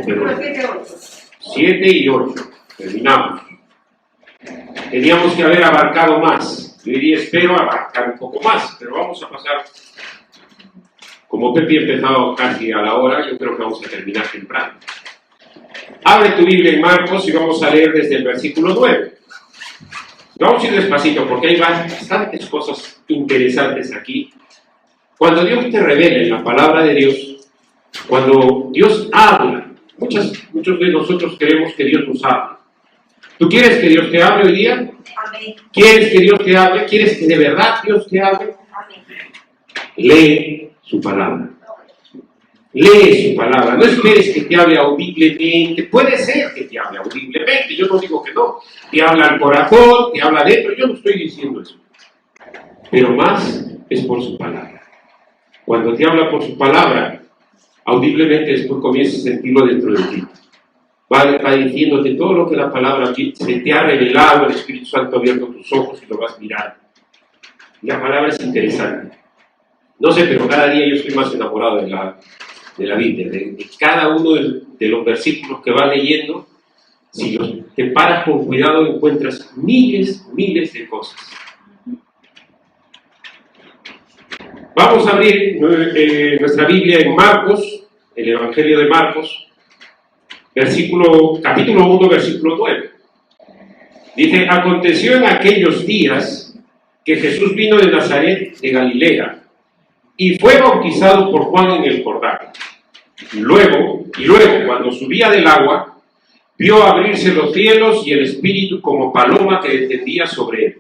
perdón. 7 y 8. Terminamos. Teníamos que haber abarcado más. Yo diría, espero abarcar un poco más, pero vamos a pasar. Como Pepe ha empezado casi a la hora, yo creo que vamos a terminar temprano. Abre tu Biblia en Marcos y vamos a leer desde el versículo 9. Vamos a ir despacito porque hay bastantes cosas interesantes aquí. Cuando Dios te revela en la palabra de Dios, cuando Dios habla, muchos de nosotros queremos que Dios nos hable. ¿Tú quieres que Dios te hable hoy día? Amén. ¿Quieres que Dios te hable? ¿Quieres que de verdad Dios te hable? Amén. Lee su palabra. Lee su palabra. No esperes que te hable audiblemente. Puede ser que te hable audiblemente. Yo no digo que no. Te habla al corazón, te habla adentro. Yo no estoy diciendo eso. Pero más es por su palabra. Cuando te habla por su palabra, audiblemente después comienzas a sentirlo dentro de ti. Va diciéndote todo lo que la palabra se te ha revelado, el Espíritu Santo ha abierto tus ojos y lo vas mirando. La palabra es interesante. No sé, pero cada día yo estoy más enamorado de la Biblia, de cada uno de los versículos que vas leyendo. Si te paras con cuidado, encuentras miles de cosas. Vamos a abrir nuestra Biblia en Marcos, el Evangelio de Marcos, capítulo 1, versículo 9. Dice, aconteció en aquellos días que Jesús vino de Nazaret de Galilea y fue bautizado por Juan en el Jordán. Luego, cuando subía del agua, vio abrirse los cielos y el Espíritu como paloma que descendía sobre él.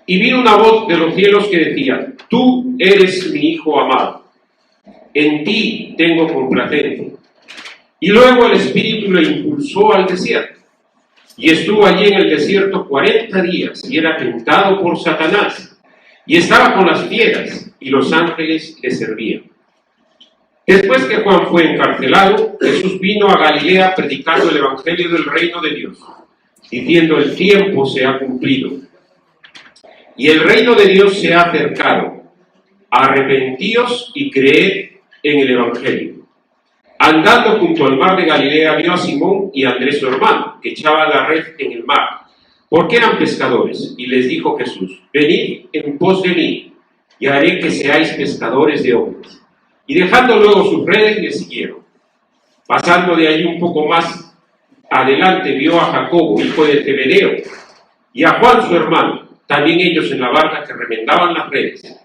Y vino una voz de los cielos que decía, tú eres mi Hijo amado, en ti tengo complacencia. Y luego el Espíritu lo impulsó al desierto. Y estuvo allí en el desierto 40 días y era tentado por Satanás. Y estaba con las fieras y los ángeles le servían. Después que Juan fue encarcelado, Jesús vino a Galilea predicando el Evangelio del reino de Dios, diciendo el tiempo se ha cumplido. Y el reino de Dios se ha acercado. Arrepentíos y creed en el Evangelio. Andando junto al mar de Galilea, vio a Simón y a Andrés su hermano, que echaban la red en el mar, porque eran pescadores. Y les dijo Jesús, venid en pos de mí, y haré que seáis pescadores de hombres. Y dejando luego sus redes, le siguieron. Pasando de allí un poco más adelante, vio a Jacobo, hijo de Zebedeo, y a Juan su hermano, también ellos en la barca que remendaban las redes.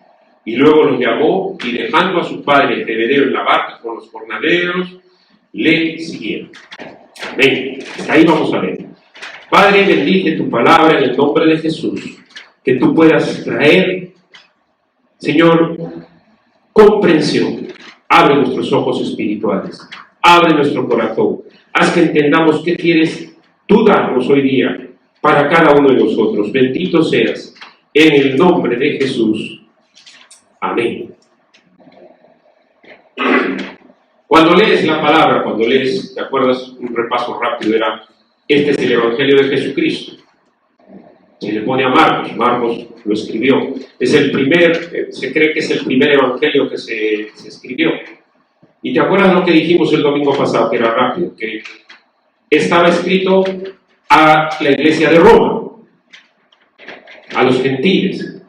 Y luego los llamó, y dejando a su padre Zebedeo en la barca con los jornaleros, le siguieron. Amén. Ahí vamos a ver. Padre, bendice tu palabra en el nombre de Jesús. Que tú puedas traer, Señor, comprensión. Abre nuestros ojos espirituales. Abre nuestro corazón. Haz que entendamos qué quieres tú darnos hoy día para cada uno de nosotros. Bendito seas en el nombre de Jesús. Amén. Cuando lees la palabra, ¿te acuerdas? Un repaso rápido este es el Evangelio de Jesucristo. Se le pone a Marcos lo escribió. Se cree que es el primer Evangelio que se escribió. Y te acuerdas lo que dijimos el domingo pasado, que era rápido, que estaba escrito a la iglesia de Roma, a los gentiles.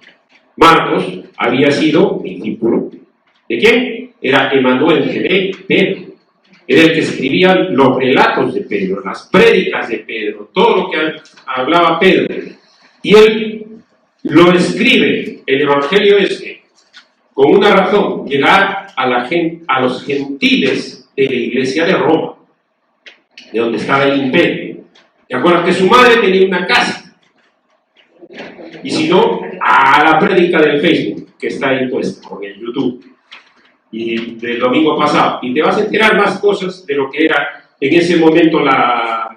Marcos había sido discípulo ¿de quién? Era Emanuel, de Pedro. Era el que escribía los relatos de Pedro, las prédicas de Pedro, todo lo que hablaba Pedro. Y él lo escribe, el Evangelio con una razón, llegar a los gentiles de la iglesia de Roma, de donde estaba el imperio. ¿Te acuerdas que su madre tenía una casa? Y si no, a la prédica del Facebook, que está ahí puesta, en el YouTube, y del domingo pasado. Y te vas a enterar más cosas de lo que era en ese momento la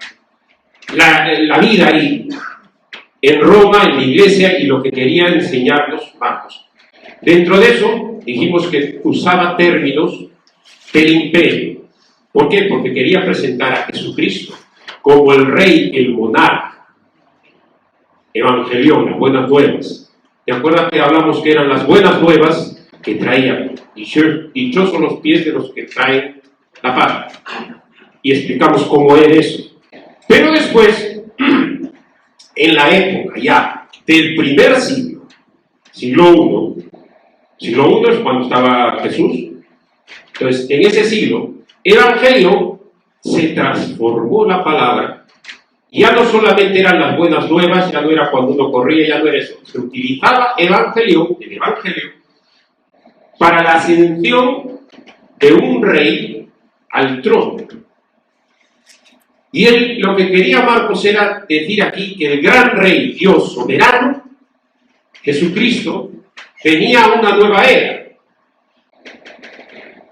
vida ahí, en Roma, en la iglesia, y lo que quería enseñarnos Marcos. Dentro de eso, dijimos que usaba términos del imperio. ¿Por qué? Porque quería presentar a Jesucristo como el rey, el monarca. Evangelión, las buenas nuevas. ¿Te acuerdas que hablamos que eran las buenas nuevas que traían? Dichosos los pies de los que traen la paz. y explicamos cómo era eso. Pero después, en la época ya del primer siglo, siglo I es cuando estaba Jesús. Entonces, en ese siglo, evangelio se transformó la palabra. Ya no solamente eran las buenas nuevas, ya no era cuando uno corría, ya no era eso. Se utilizaba el evangelio, para la ascensión de un rey al trono. Y él, lo que quería Marcos era decir aquí que el gran rey, Dios soberano, Jesucristo, tenía una nueva era.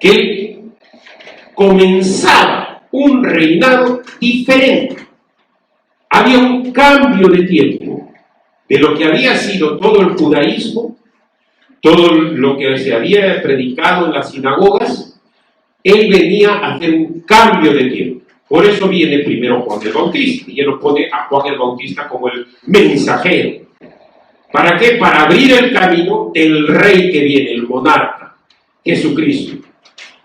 Que él comenzaba un reinado diferente. Había un cambio de tiempo de lo que había sido todo el judaísmo, todo lo que se había predicado en las sinagogas. Él venía a hacer un cambio de tiempo. Por eso viene primero Juan el Bautista, y él lo pone a Juan el Bautista como el mensajero. ¿Para qué? Para abrir el camino del rey que viene, el monarca, Jesucristo.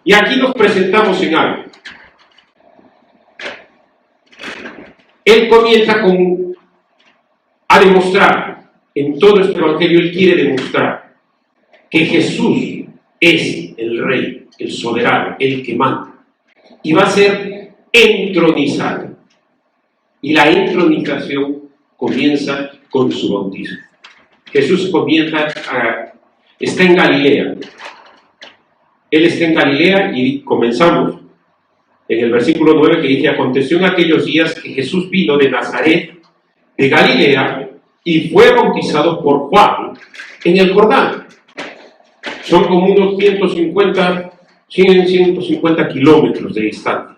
Y aquí nos presentamos en algo. Él comienza a demostrar, en todo este evangelio, él quiere demostrar que Jesús es el rey, el soberano, el que manda. Y va a ser entronizado. Y la entronización comienza con su bautismo. Jesús está en Galilea. Él está en Galilea y comenzamos en el versículo 9 que dice: aconteció en aquellos días que Jesús vino de Nazaret, de Galilea, y fue bautizado por Juan en el Jordán. Son como unos 150 kilómetros de distancia.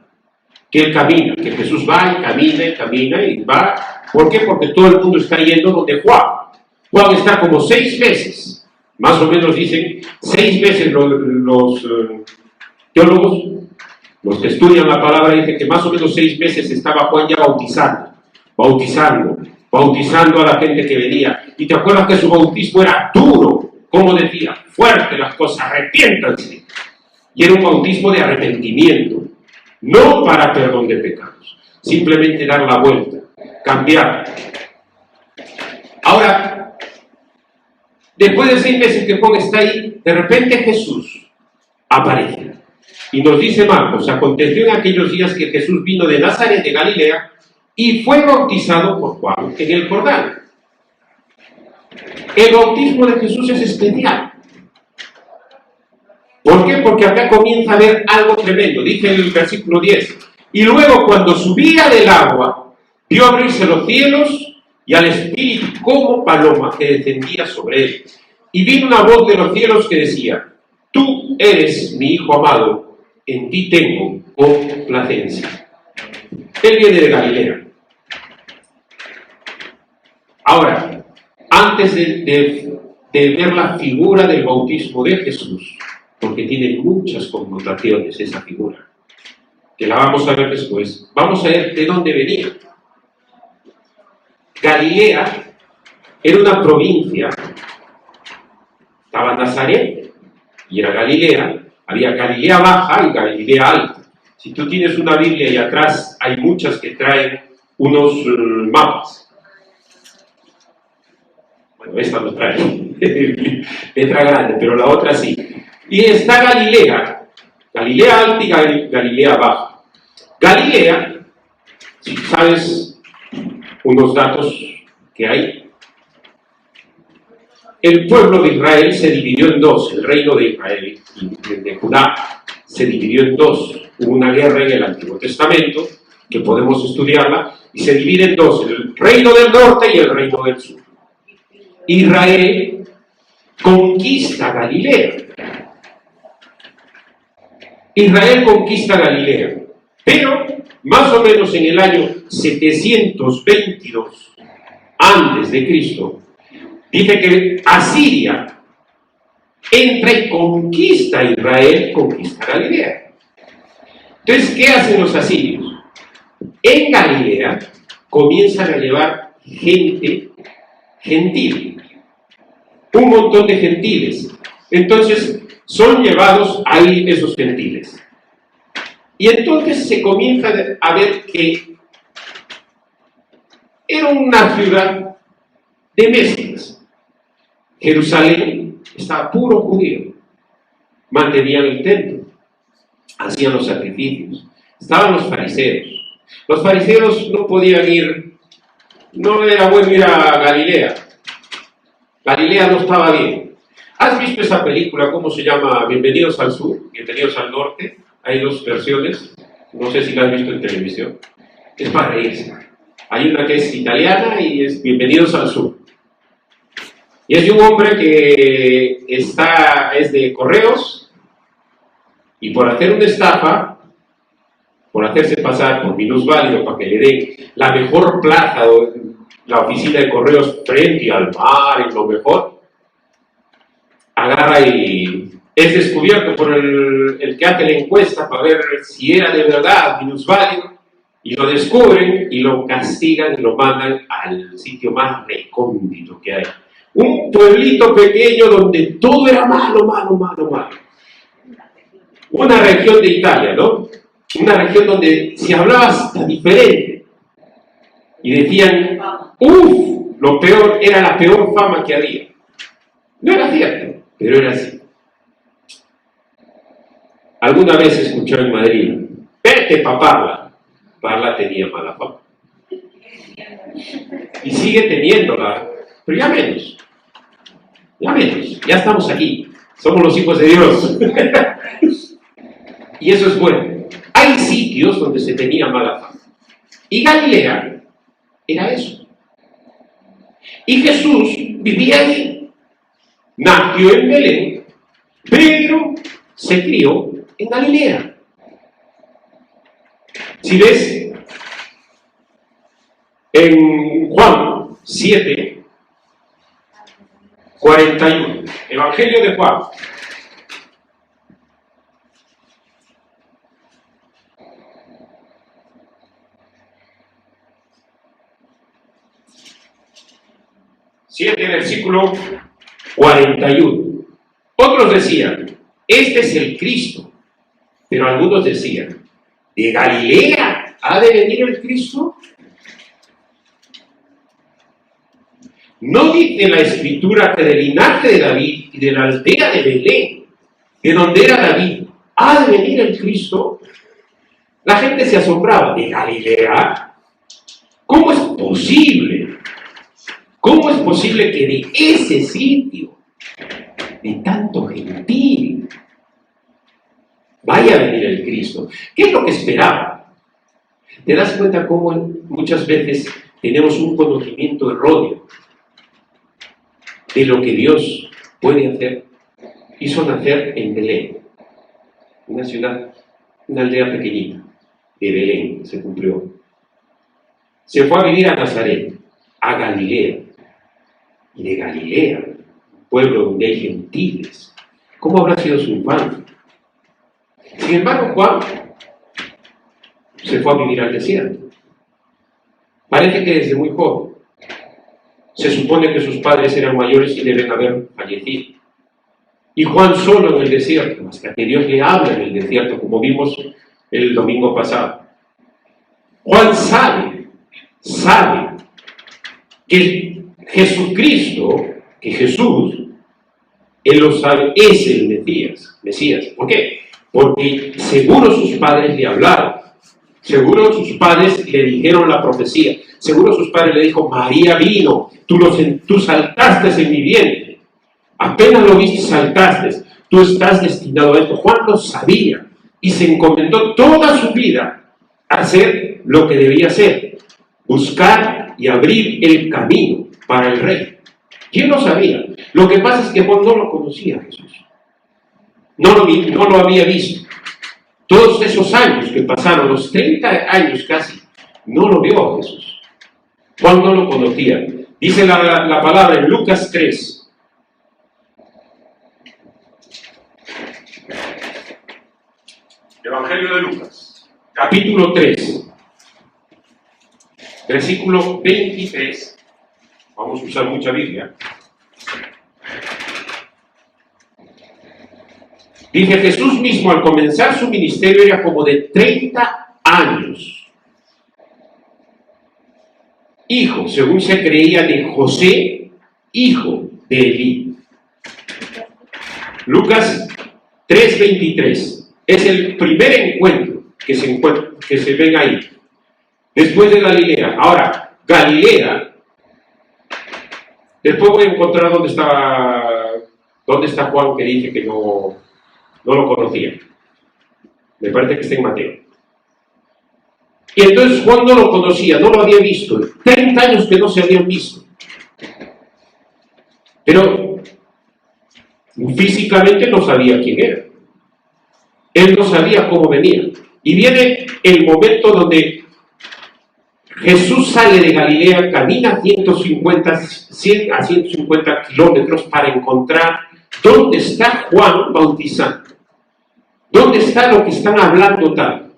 Que él camina, que Jesús va y camina y va. ¿Por qué? Porque todo el mundo está yendo donde Juan. Juan está como 6 meses, más o menos dicen 6 meses los teólogos, los que estudian la palabra, dicen que más o menos 6 meses estaba Juan ya bautizando a la gente que venía. Y te acuerdas que su bautismo era duro, como decía, fuerte las cosas, arrepiéntanse. Y era un bautismo de arrepentimiento, no para perdón de pecados, simplemente dar la vuelta, cambiar. Ahora, después de 6 meses que Juan está ahí, de repente Jesús aparece. Y nos dice Marcos: aconteció en aquellos días que Jesús vino de Nazaret de Galilea y fue bautizado por Juan en el Jordán. El bautismo de Jesús es especial. ¿Por qué? Porque acá comienza a ver algo tremendo. Dice en el versículo 10: y luego, cuando subía del agua, vio abrirse los cielos y al Espíritu como paloma que descendía sobre él. Y vino una voz de los cielos que decía: tú eres mi Hijo amado, en ti tengo complacencia. Él viene de Galilea. Ahora, antes de ver la figura del bautismo de Jesús, porque tiene muchas connotaciones esa figura, que la vamos a ver después, vamos a ver de dónde venía. Galilea era una provincia. Estaba Nazaret y era Galilea. Había Galilea Baja y Galilea Alta. Si tú tienes una Biblia y atrás hay muchas que traen unos mapas. Bueno, esta no trae letra grande, pero la otra sí. Y está Galilea, Galilea Alta y Galilea Baja. Galilea, si sabes unos datos que hay, el pueblo de Israel se dividió en dos. El reino de Israel y de Judá se dividió en dos. Hubo una guerra en el Antiguo Testamento, que podemos estudiarla, y se divide en dos: el reino del norte y el reino del sur. Israel conquista Galilea. Israel conquista Galilea, pero más o menos en el año 722 antes de Cristo, dice que Asiria entra y conquista a Israel, conquista Galilea. Entonces, ¿qué hacen los asirios? En Galilea comienzan a llevar gente gentil, un montón de gentiles. Entonces, son llevados ahí esos gentiles. Y entonces se comienza a ver que era una ciudad de mezclas. Jerusalén estaba puro judío. Mantenían el templo, hacían los sacrificios. Estaban los fariseos. Los fariseos no podían ir, no era bueno ir a Galilea. Galilea no estaba bien. ¿Has visto esa película? ¿Cómo se llama? Bienvenidos al Sur, Bienvenidos al Norte. Hay dos versiones. No sé si la has visto en televisión. Es para reírse. Hay una que es italiana y es Bienvenidos al Sur. Y es de un hombre que es de correos y por hacer una estafa, por hacerse pasar por minusválido para que le den la mejor plaza, la oficina de correos frente al mar, en lo mejor, agarra y es descubierto por el que hace la encuesta para ver si era de verdad minusválido, y lo descubren y lo castigan y lo mandan al sitio más recóndito que hay. Un pueblito pequeño donde todo era malo, malo, malo, malo. Una región de Italia, ¿no? Una región donde se hablaba hasta diferente. Y decían, uff, lo peor, era la peor fama que había. No era cierto, pero era así. Alguna vez escuchó en Madrid, vete pa' Parla. Parla tenía mala fama. Y sigue teniéndola, pero ya menos. Ya menos. Ya estamos aquí. Somos los hijos de Dios. Y eso es bueno. Hay sitios donde se tenía mala fama. Y Galilea era eso. Y Jesús vivía allí. Nació en Belén, pero se crió en Galilea. Si ves en Juan 7, 41, Evangelio de Juan. Versículo 41. Otros decían, este es el Cristo. Pero algunos decían, ¿de Galilea ha de venir el Cristo? ¿No dice la Escritura que del linaje de David y de la aldea de Belén, de donde era David, ha de venir el Cristo? La gente se asombraba. ¿De Galilea? ¿Cómo es posible? ¿Cómo es posible que de ese sitio, de tanto gentil, vaya a venir el Cristo? ¿Qué es lo que esperaba? ¿Te das cuenta cómo muchas veces tenemos un conocimiento erróneo de lo que Dios puede hacer? Hizo nacer en Belén, una ciudad, una aldea pequeñita, de Belén, se cumplió. Se fue a vivir a Nazaret, a Galilea, y de Galilea, un pueblo donde hay gentiles. ¿Cómo habrá sido su infancia? Sin embargo, Juan se fue a vivir al desierto. Parece que desde muy joven. Se supone que sus padres eran mayores y deben haber fallecido. Y Juan solo en el desierto, hasta que Dios le habla en el desierto, como vimos el domingo pasado. Juan sabe que Jesucristo, que Jesús, él lo sabe, es el Mesías. ¿Por qué? Porque seguro sus padres le hablaron, seguro sus padres le dijeron la profecía, seguro sus padres le dijo, María vino, tú saltaste en mi vientre, apenas lo viste saltaste, tú estás destinado a esto. Juan lo sabía y se encomendó toda su vida a hacer lo que debía hacer, buscar y abrir el camino para el rey. ¿Quién lo sabía? Lo que pasa es que Juan no lo conocía a Jesús. No lo había visto. Todos esos años que pasaron, los 30 años casi, no lo vio a Jesús. Juan no lo conocía. Dice la palabra en Lucas 3. Evangelio de Lucas, capítulo 3, versículo 23. Vamos a usar mucha Biblia. Dice, Jesús mismo al comenzar su ministerio era como de 30 años. Hijo, según se creía, de José, hijo de Elí. Lucas 3:23 es el primer encuentro que se ven ahí, después de Galilea. Ahora, Galilea, después voy a encontrar dónde está Juan, que dice que no lo conocía. Me parece que está en Mateo. Y entonces Juan no lo conocía, no lo había visto. 30 años que no se habían visto. Pero físicamente no sabía quién era. Él no sabía cómo venía. Y viene el momento donde Jesús sale de Galilea, camina 100 a 150 kilómetros para encontrar dónde está Juan bautizando. ¿Dónde está lo que están hablando tanto?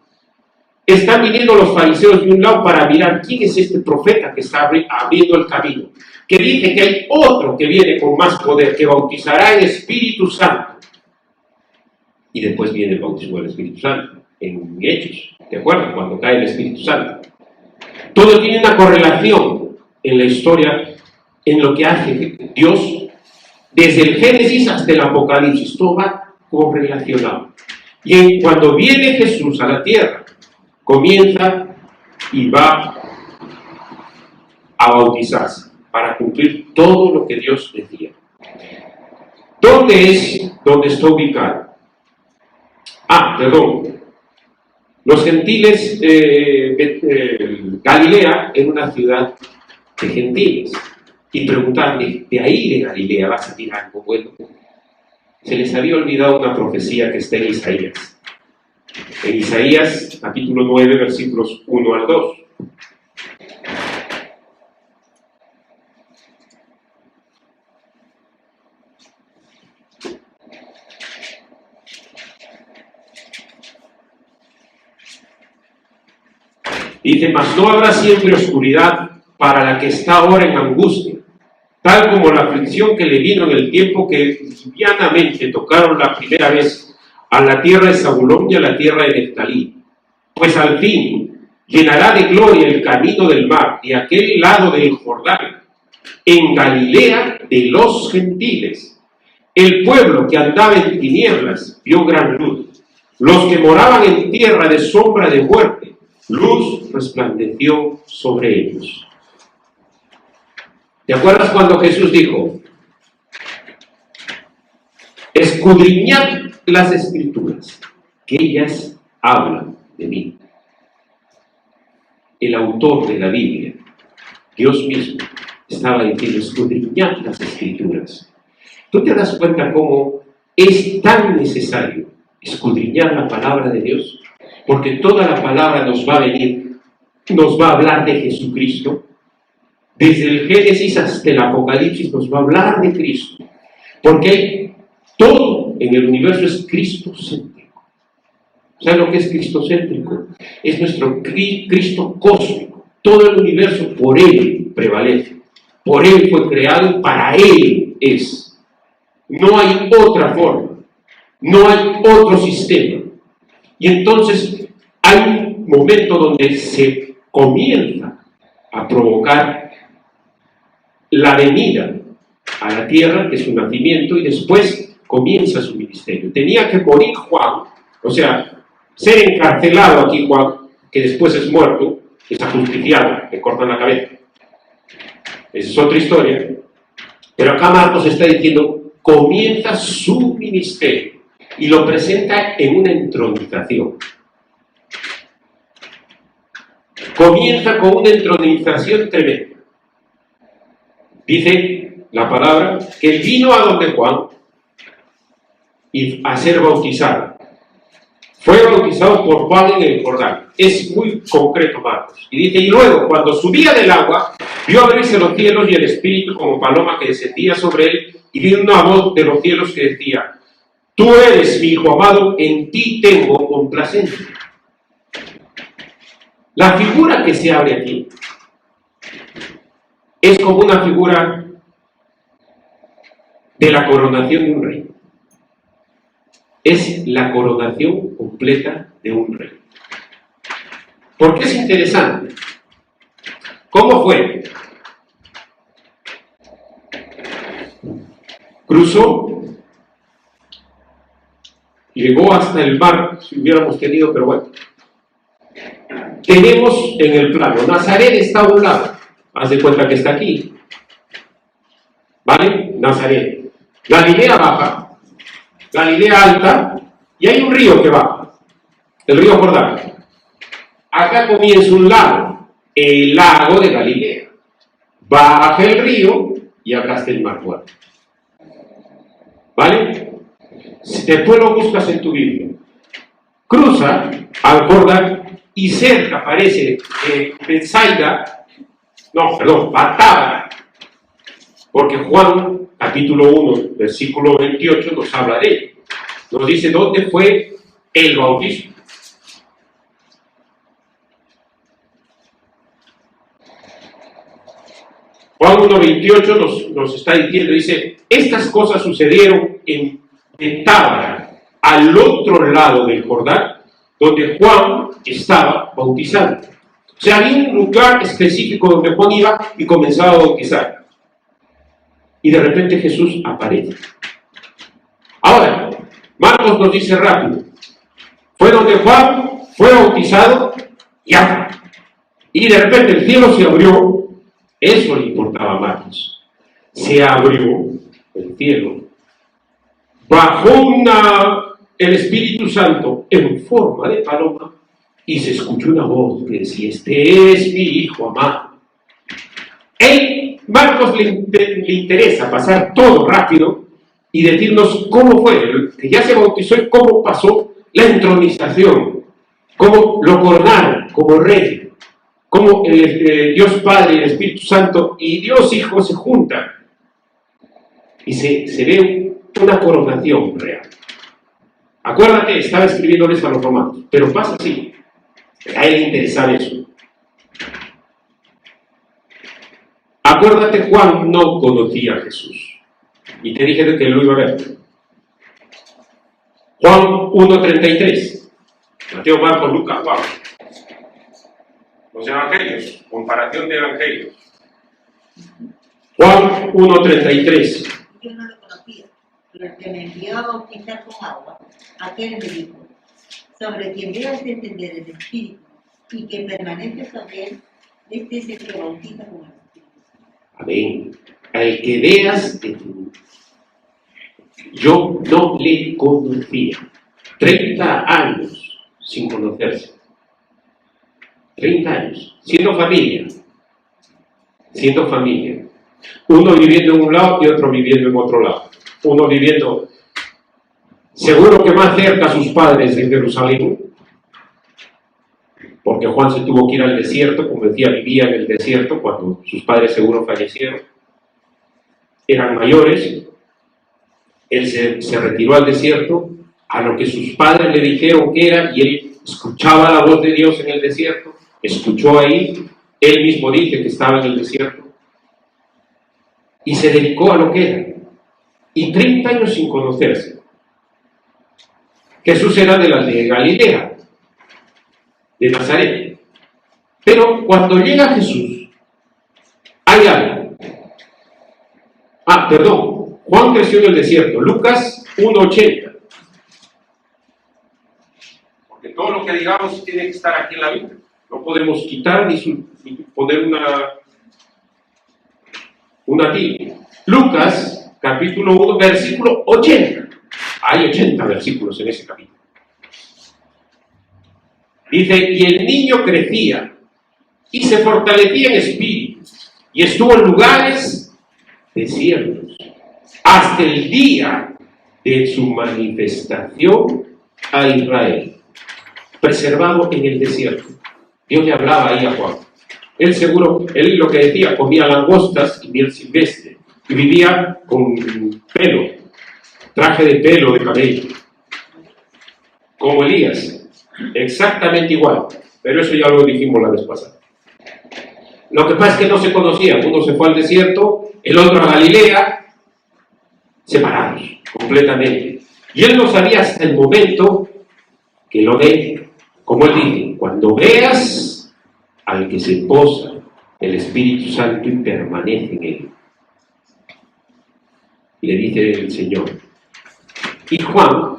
Están viniendo los fariseos de un lado para mirar quién es este profeta que está abriendo el camino, que dice que hay otro que viene con más poder, que bautizará en Espíritu Santo. Y después viene el bautismo del Espíritu Santo, en Hechos, ¿te acuerdas? Cuando cae el Espíritu Santo. Todo tiene una correlación en la historia, en lo que hace Dios, desde el Génesis hasta el Apocalipsis, todo va correlacionado. Y cuando viene Jesús a la tierra, comienza y va a bautizarse para cumplir todo lo que Dios decía. ¿Dónde está ubicado? Los gentiles, Galilea era una ciudad de gentiles. Y preguntarle, ¿de ahí de Galilea va a salir algo bueno? Se les había olvidado una profecía que está en Isaías. En Isaías, capítulo 9, versículos 1 al 2. Dice, mas no habrá siempre oscuridad para la que está ahora en angustia, tal como la aflicción que le vino en el tiempo que livianamente tocaron la primera vez a la tierra de Zabulón y a la tierra de Neftalí. Pues al fin llenará de gloria el camino del mar y aquel lado del Jordán, en Galilea de los gentiles. El pueblo que andaba en tinieblas vio gran luz. Los que moraban en tierra de sombra de muerte, luz resplandeció sobre ellos. ¿Te acuerdas cuando Jesús dijo, escudriñad las Escrituras, que ellas hablan de mí? El autor de la Biblia, Dios mismo, estaba diciendo, escudriñad las Escrituras. ¿Tú te das cuenta cómo es tan necesario escudriñar la palabra de Dios? Porque toda la palabra nos va a hablar de Jesucristo. Desde el Génesis hasta el Apocalipsis nos va a hablar de Cristo. Porque todo en el universo es cristocéntrico. ¿Sabes lo que es cristocéntrico? Es nuestro Cristo cósmico. Todo el universo por Él prevalece. Por Él fue creado y para Él es. No hay otra forma. No hay otro sistema. Y entonces hay un momento donde se comienza a provocar la venida a la tierra, que es su nacimiento, y después comienza su ministerio. Tenía que morir Juan, o sea, ser encarcelado aquí Juan, que después es muerto, es ajusticiado, le cortan la cabeza. Esa es otra historia. Pero acá Marcos está diciendo, comienza su ministerio y lo presenta en una entronización. Comienza con una entronización tremenda. Dice la palabra que él vino a donde Juan y a ser bautizado. Fue bautizado por Juan en el Jordán. Es muy concreto Marcos. Y dice, y luego cuando subía del agua, vio abrirse los cielos y el Espíritu como paloma que descendía sobre él, y vio una voz de los cielos que decía, tú eres mi hijo amado, en ti tengo complacencia. La figura que se abre aquí es como una figura de la coronación de un rey. es la coronación completa de un rey. ¿Por qué es interesante? ¿Cómo fue? Cruzó, llegó hasta el mar, si hubiéramos tenido, pero bueno. Tenemos en el plano, Nazaret está a un lado, haz de cuenta que está aquí, ¿vale? Nazaret. Galilea baja, Galilea alta, y hay un río que baja, el río Jordán. Acá comienza un lago, el lago de Galilea. Baja el río y acá está el mar Muerto. ¿Vale? Después lo buscas en tu Biblia. Cruza al Jordán y cerca aparece Batábara. Porque Juan, capítulo 1, versículo 28, nos habla de él. Nos dice dónde fue el bautismo. Juan 1.28 nos está diciendo, dice, estas cosas sucedieron en Betábara, al otro lado del Jordán, donde Juan estaba bautizando. O sea, había un lugar específico donde Juan iba y comenzaba a bautizar. Y de repente Jesús aparece. Ahora, Marcos nos dice rápido, fue donde Juan fue bautizado y de repente el cielo se abrió. Eso le importaba a Marcos. Se abrió el cielo. Bajó el Espíritu Santo en forma de paloma y se escuchó una voz que decía, este es mi Hijo amado. Marcos le interesa pasar todo rápido y decirnos cómo fue, que ya se bautizó y cómo pasó la entronización, cómo lo coronaron como rey. Cómo Dios Padre y el Espíritu Santo y Dios Hijo se juntan y se ve una coronación real. Acuérdate, estaba escribiéndoles a los romanos, pero pasa así. A él le interesa eso. Acuérdate, Juan no conocía a Jesús y te dije que lo iba a ver. Juan 1.33, Mateo, Marcos, Lucas, Juan. Los evangelios, comparación de evangelios. Juan 1.33. Yo no lo conocía, pero el que me envió a bautizar con agua, aquel me dijo, sobre quien veas de entender el Espíritu y que permanece sobre él, este es el que bautiza con el Espíritu. Amén. Al que veas de entender. Yo no le conocía. 30 años sin conocerse. 30 años, siendo familia, uno viviendo en un lado y otro viviendo en otro lado, uno viviendo seguro que más cerca a sus padres en Jerusalén, porque Juan se tuvo que ir al desierto, como decía, vivía en el desierto cuando sus padres seguro fallecieron, eran mayores, él se retiró al desierto, a lo que sus padres le dijeron que era, y él escuchaba la voz de Dios en el desierto, escuchó ahí, él mismo dice que estaba en el desierto, y se dedicó a lo que era, y 30 años sin conocerse. Jesús era de la de Galilea, de Nazaret, pero cuando llega Jesús, hay algo. Juan creció en el desierto, Lucas 1.80. Porque todo lo que digamos tiene que estar aquí en la Biblia. No podemos quitar ni poner una tilde. Lucas, capítulo 1, versículo 80. Hay 80 versículos en ese capítulo. Dice, y el niño crecía y se fortalecía en espíritu y estuvo en lugares desiertos hasta el día de su manifestación a Israel, preservado en el desierto. Dios le hablaba ahí a Juan. Él lo que decía, comía langostas y miel silvestre, y vivía con pelo, traje de pelo de cabello, como Elías, exactamente igual, pero eso ya lo dijimos la vez pasada. Lo que pasa es que no se conocían, uno se fue al desierto, el otro a Galilea, separados completamente. Y él no sabía hasta el momento que lo ve, como él dice, cuando veas al que se posa el Espíritu Santo y permanece en él. Le dice el Señor. Y Juan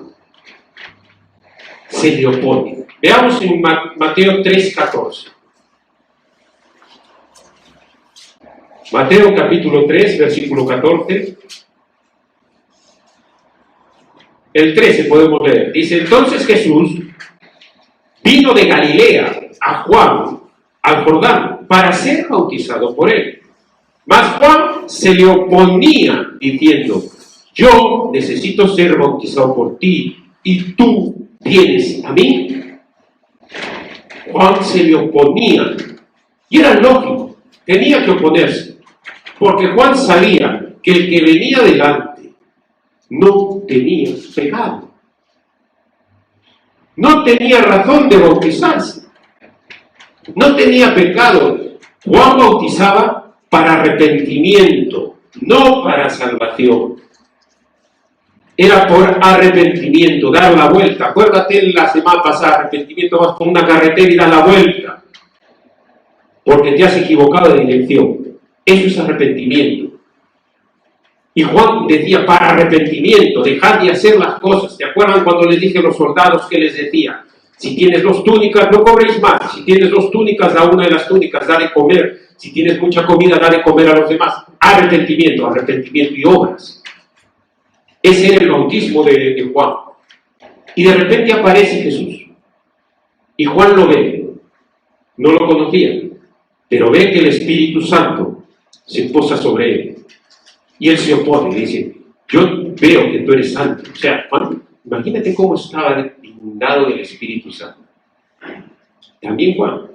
se le opone. Veamos en Mateo 3:14. Mateo capítulo 3, versículo 14. El 13 podemos leer. Dice, entonces Jesús vino de Galilea a Juan, al Jordán, para ser bautizado por él. Mas Juan se le oponía, diciendo, yo necesito ser bautizado por ti, y tú vienes a mí. Juan se le oponía, y era lógico, tenía que oponerse, porque Juan sabía que el que venía delante no tenía pecado, no tenía razón de bautizarse, no tenía pecado. Juan bautizaba para arrepentimiento, no para salvación. Era por arrepentimiento, dar la vuelta. Acuérdate la semana pasada, arrepentimiento, vas por una carretera y das la vuelta, porque te has equivocado de dirección. Eso es arrepentimiento. Y Juan decía, para arrepentimiento, dejad de hacer las cosas. ¿Te acuerdan cuando les dije a los soldados que les decía? Si tienes 2 túnicas, no cobréis más. Si tienes 2 túnicas, da una de las túnicas, da de comer. Si tienes mucha comida, da de comer a los demás. Arrepentimiento, arrepentimiento y obras. Ese era el bautismo de Juan. Y de repente aparece Jesús. Y Juan lo ve. No lo conocía, pero ve que el Espíritu Santo se posa sobre él. Y él se opone y dice, yo veo que tú eres santo. O sea, Juan, imagínate cómo estaba inundado del Espíritu Santo. También Juan,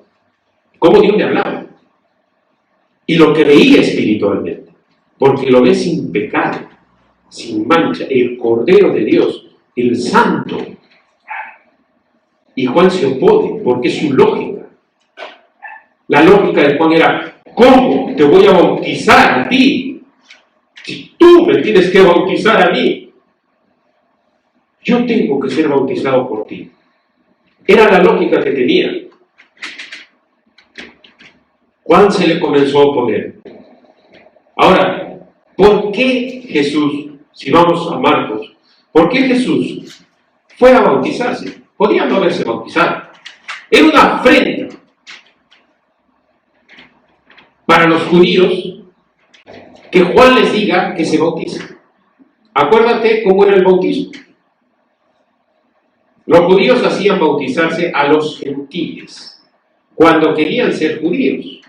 cómo Dios le hablaba. Y lo que veía espiritualmente, porque lo ve sin pecado, sin mancha, el Cordero de Dios, el Santo. Y Juan se opone, porque es su lógica. La lógica de Juan era, ¿cómo te voy a bautizar a ti? Si tú me tienes que bautizar a mí, yo tengo que ser bautizado por ti. Era la lógica que tenía. Juan se le comenzó a oponer. Ahora, ¿por qué Jesús, si vamos a Marcos, por qué Jesús fue a bautizarse? Podía no haberse bautizado. Era una afrenta para los judíos que Juan les diga que se bautice. Acuérdate cómo era el bautismo. Los judíos hacían bautizarse a los gentiles cuando querían ser judíos.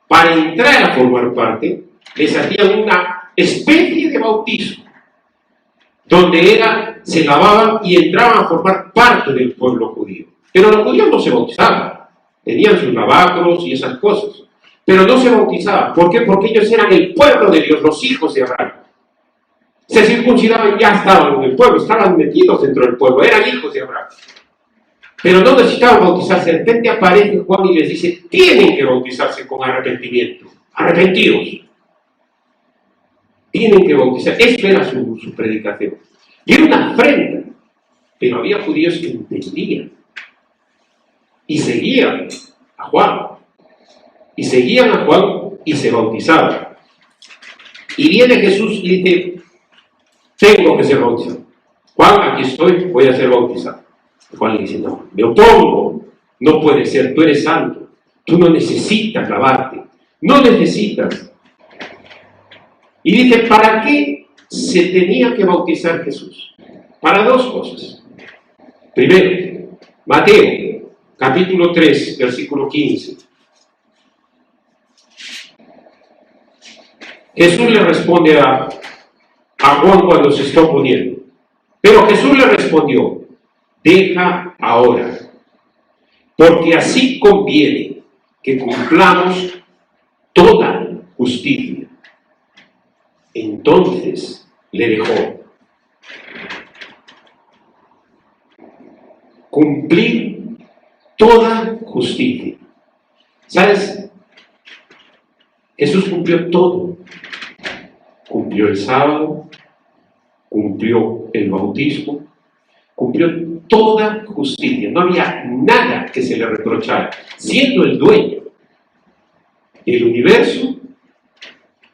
Para entrar a formar parte, les hacían una especie de bautismo, donde se lavaban y entraban a formar parte del pueblo judío. Pero los judíos no se bautizaban, tenían sus lavacros y esas cosas, pero no se bautizaban. ¿Por qué? Porque ellos eran el pueblo de Dios, los hijos de Abraham. Se circuncidaban, ya estaban en el pueblo, estaban metidos dentro del pueblo, eran hijos de Abraham. Pero no necesitaban bautizarse. De repente aparece Juan y les dice, tienen que bautizarse con arrepentimiento. Arrepentidos. Tienen que bautizar. Eso era su predicación. Y era una afrenta. Pero había judíos que entendían. Y seguían a Juan. Y seguían a Juan y se bautizaban. Y viene Jesús y dice, tengo que ser bautizado. Juan, aquí estoy, voy a ser bautizado. Juan le dice, no, me opongo, no puede ser, tú eres santo, tú no necesitas lavarte, no necesitas. Y dice, ¿para qué se tenía que bautizar Jesús? Para 2 cosas. Primero, Mateo, capítulo 3, versículo 15. Jesús le responde a Juan cuando se está oponiendo. Pero Jesús le respondió, deja ahora, porque así conviene que cumplamos toda justicia. Entonces le dejó. Cumplir toda justicia. ¿Sabes? Jesús cumplió todo. Cumplió el sábado, cumplió el bautismo, cumplió toda justicia. No había nada que se le reprochara. Siendo el dueño del universo,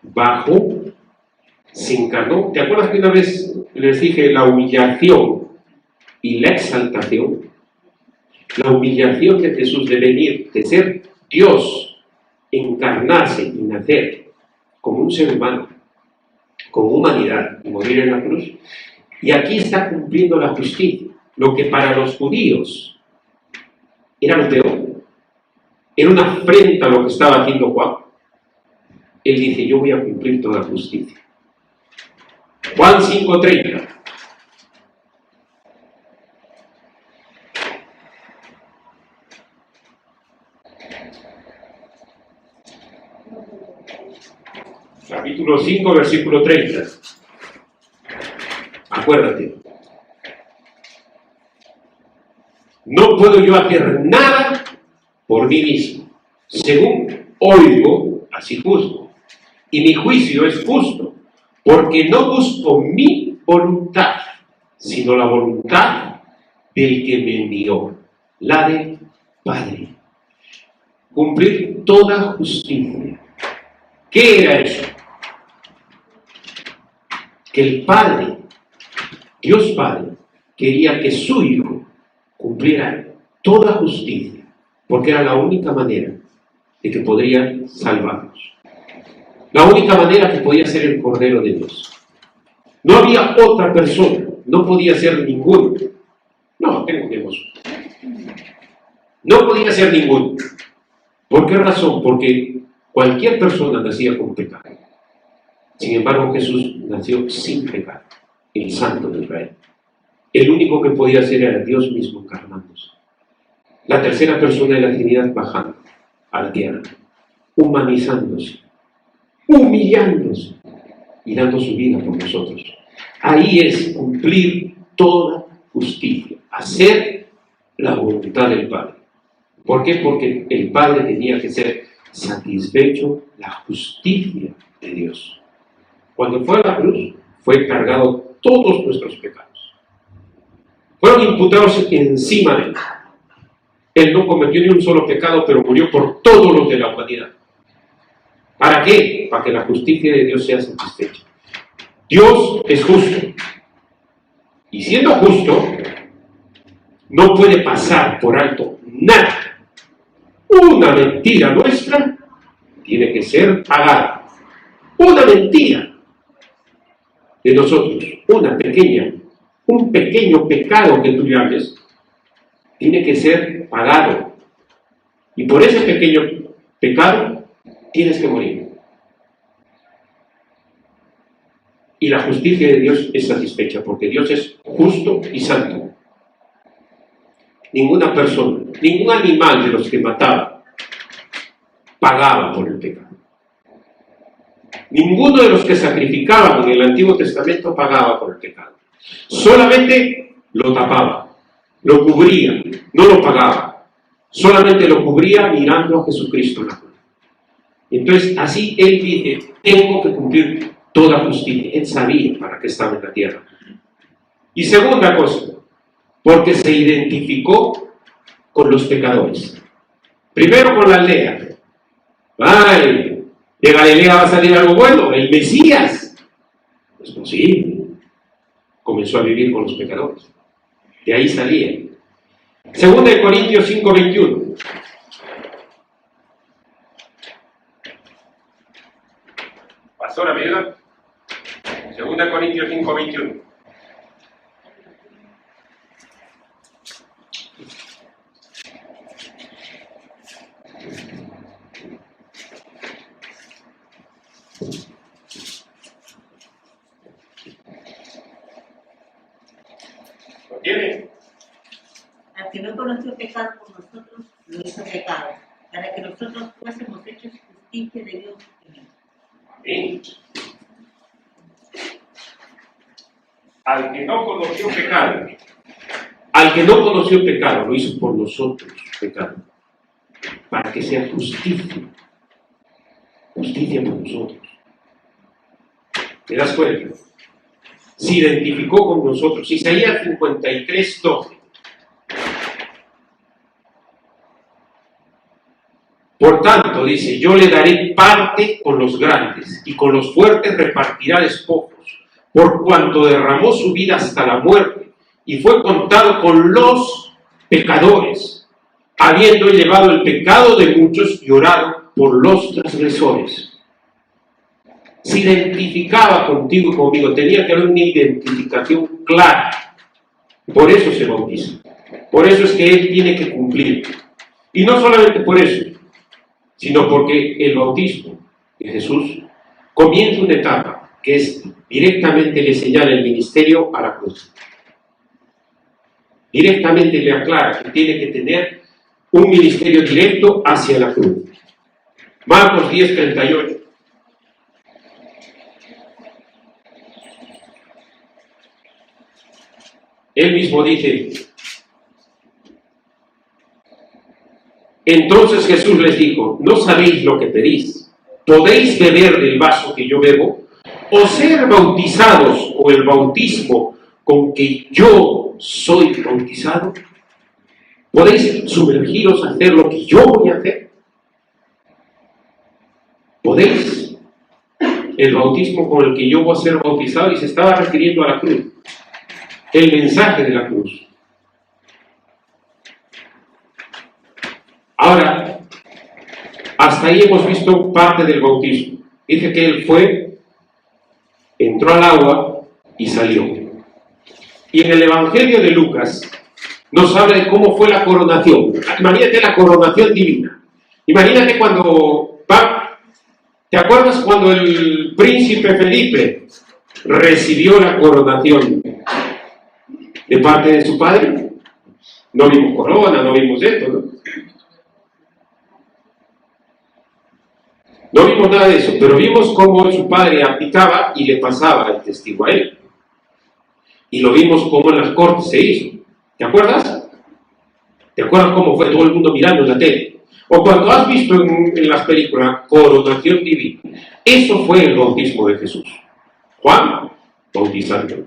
bajó, se encarnó. ¿Te acuerdas que una vez les dije la humillación y la exaltación? La humillación de Jesús de venir, de ser Dios, encarnarse y nacer como un ser humano, con humanidad y morir en la cruz. Y aquí está cumpliendo la justicia. Lo que para los judíos era lo peor, era una afrenta lo que estaba haciendo Juan. Él dice, yo voy a cumplir toda justicia. Juan 5:30. Capítulo 5, versículo 30. Acuérdate. No puedo yo hacer nada por mí mismo. Según oigo, así juzgo. Y mi juicio es justo, porque no busco mi voluntad, sino la voluntad del que me envió, la del Padre. Cumplir toda justicia. ¿Qué era eso? Que el Padre, Dios Padre, quería que su Hijo cumpliera toda justicia, porque era la única manera de que podría salvarnos. La única manera que podía ser el Cordero de Dios. No había otra persona, no podía ser ninguno. No, tenemos. No podía ser ninguno. ¿Por qué razón? Porque cualquier persona nacía con pecado. Sin embargo, Jesús nació sin pecado, el Santo de Israel. El único que podía ser era Dios mismo encarnándose. La tercera persona de la Trinidad bajando a la tierra, humanizándose, humillándose y dando su vida por nosotros. Ahí es cumplir toda justicia, hacer la voluntad del Padre. ¿Por qué? Porque el Padre tenía que ser satisfecho la justicia de Dios. Cuando fue a la cruz, fue cargado todos nuestros pecados. Fueron imputados encima de él. Él no cometió ni un solo pecado, pero murió por todos los de la humanidad. ¿Para qué? Para que la justicia de Dios sea satisfecha. Dios es justo. Y siendo justo, no puede pasar por alto nada. Una mentira nuestra tiene que ser pagada. Una mentira de nosotros, un pequeño pecado que tú llames, tiene que ser pagado. Y por ese pequeño pecado tienes que morir. Y la justicia de Dios es satisfecha, porque Dios es justo y santo. Ninguna persona, ningún animal de los que mataba, pagaba por el pecado. Ninguno de los que sacrificaban en el Antiguo Testamento pagaba por el pecado. Solamente lo tapaba, lo cubría, no lo pagaba. Solamente lo cubría mirando a Jesucristo en la cruz. Entonces, así Él dice, tengo que cumplir toda justicia. Él sabía para qué estaba en la tierra. Y segunda cosa, porque se identificó con los pecadores. Primero con la aldea. ¡Ay! ¿De Galilea va a salir algo bueno? ¡El Mesías! No es posible. Comenzó a vivir con los pecadores. De ahí salía. Segunda de Corintios 5:21. Pastora, ¿me ayuda? Segunda de Corintios 5:21. ¿Lo tiene? Al que no conoció pecado por nosotros, lo hizo pecado, para que nosotros fuésemos hechos justicia de Dios en él. Amén. Al que no conoció pecado, lo hizo por nosotros pecado, para que sea justicia por nosotros. ¿Te das cuenta? se identificó con nosotros. Isaías 53:12. Por tanto, dice, yo le daré parte con los grandes, y con los fuertes repartirá despojos, por cuanto derramó su vida hasta la muerte, y fue contado con los pecadores, habiendo llevado el pecado de muchos y orado por los transgresores. Se identificaba contigo y conmigo, tenía que haber una identificación clara. Por eso se bautiza. Por eso es que Él tiene que cumplir. Y no solamente por eso, sino porque el bautismo de Jesús comienza una etapa que es directamente le señala el ministerio a la cruz. Directamente le aclara que tiene que tener un ministerio directo hacia la cruz. Marcos 10:38. Él mismo dice: entonces Jesús les dijo, no sabéis lo que pedís. ¿Podéis beber del vaso que yo bebo? ¿O ser bautizados con el bautismo con que yo soy bautizado? ¿Podéis sumergiros a hacer lo que yo voy a hacer? ¿Podéis? El bautismo con el que yo voy a ser bautizado, y se estaba refiriendo a la cruz. El mensaje de la cruz. Ahora, hasta ahí hemos visto parte del bautismo. Dice que él fue, entró al agua y salió. Y en el Evangelio de Lucas nos habla de cómo fue la coronación. Imagínate la coronación divina. Imagínate cuando, ¿te acuerdas cuando el príncipe Felipe recibió la coronación de parte de su padre? No vimos corona, no vimos esto, ¿no? No vimos nada de eso, pero vimos cómo su padre aplicaba y le pasaba el testigo a él. Y lo vimos cómo en las cortes se hizo. ¿Te acuerdas? ¿Te acuerdas cómo fue todo el mundo mirando en la tele? O cuando has visto en las películas Coronación Divina. Eso fue el bautismo de Jesús. Juan, bautizando.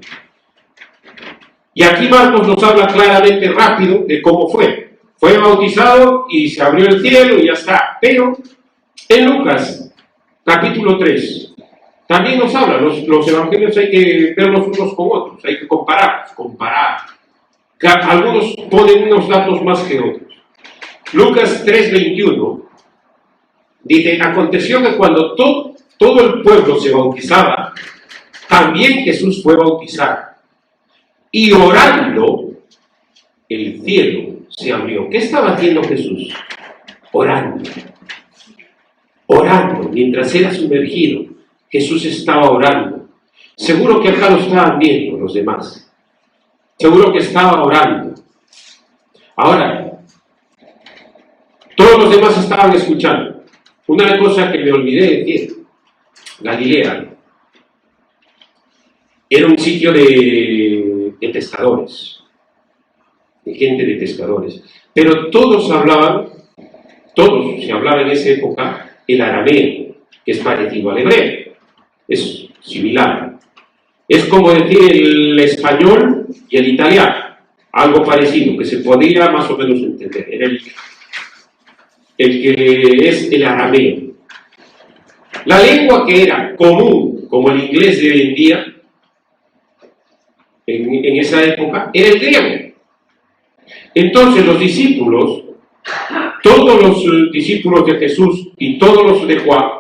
Y aquí Marcos nos habla claramente, rápido, de cómo fue. Fue bautizado y se abrió el cielo y ya está. Pero en Lucas, capítulo 3, también nos habla, los evangelios hay que verlos unos con otros, hay que comparar. Algunos ponen unos datos más que otros. Lucas 3:21 dice, aconteció que cuando todo el pueblo se bautizaba, también Jesús fue bautizado. Y orando, el cielo se abrió. ¿Qué estaba haciendo Jesús? Orando. Orando, mientras era sumergido, Jesús estaba orando. Seguro que acá lo estaban viendo los demás. Seguro que estaba orando. Ahora, todos los demás estaban escuchando. Una cosa que me olvidé de decir, Galilea era un sitio de pescadores, de gente de pescadores. Pero todos se hablaba en esa época el arameo, que es parecido al hebreo, es similar. Es como decir el español y el italiano, algo parecido, que se podía más o menos entender. Era el que es el arameo. La lengua que era común, como el inglés de hoy en día, en esa época, era el griego. Entonces los discípulos, todos los discípulos de Jesús y todos los de Juan,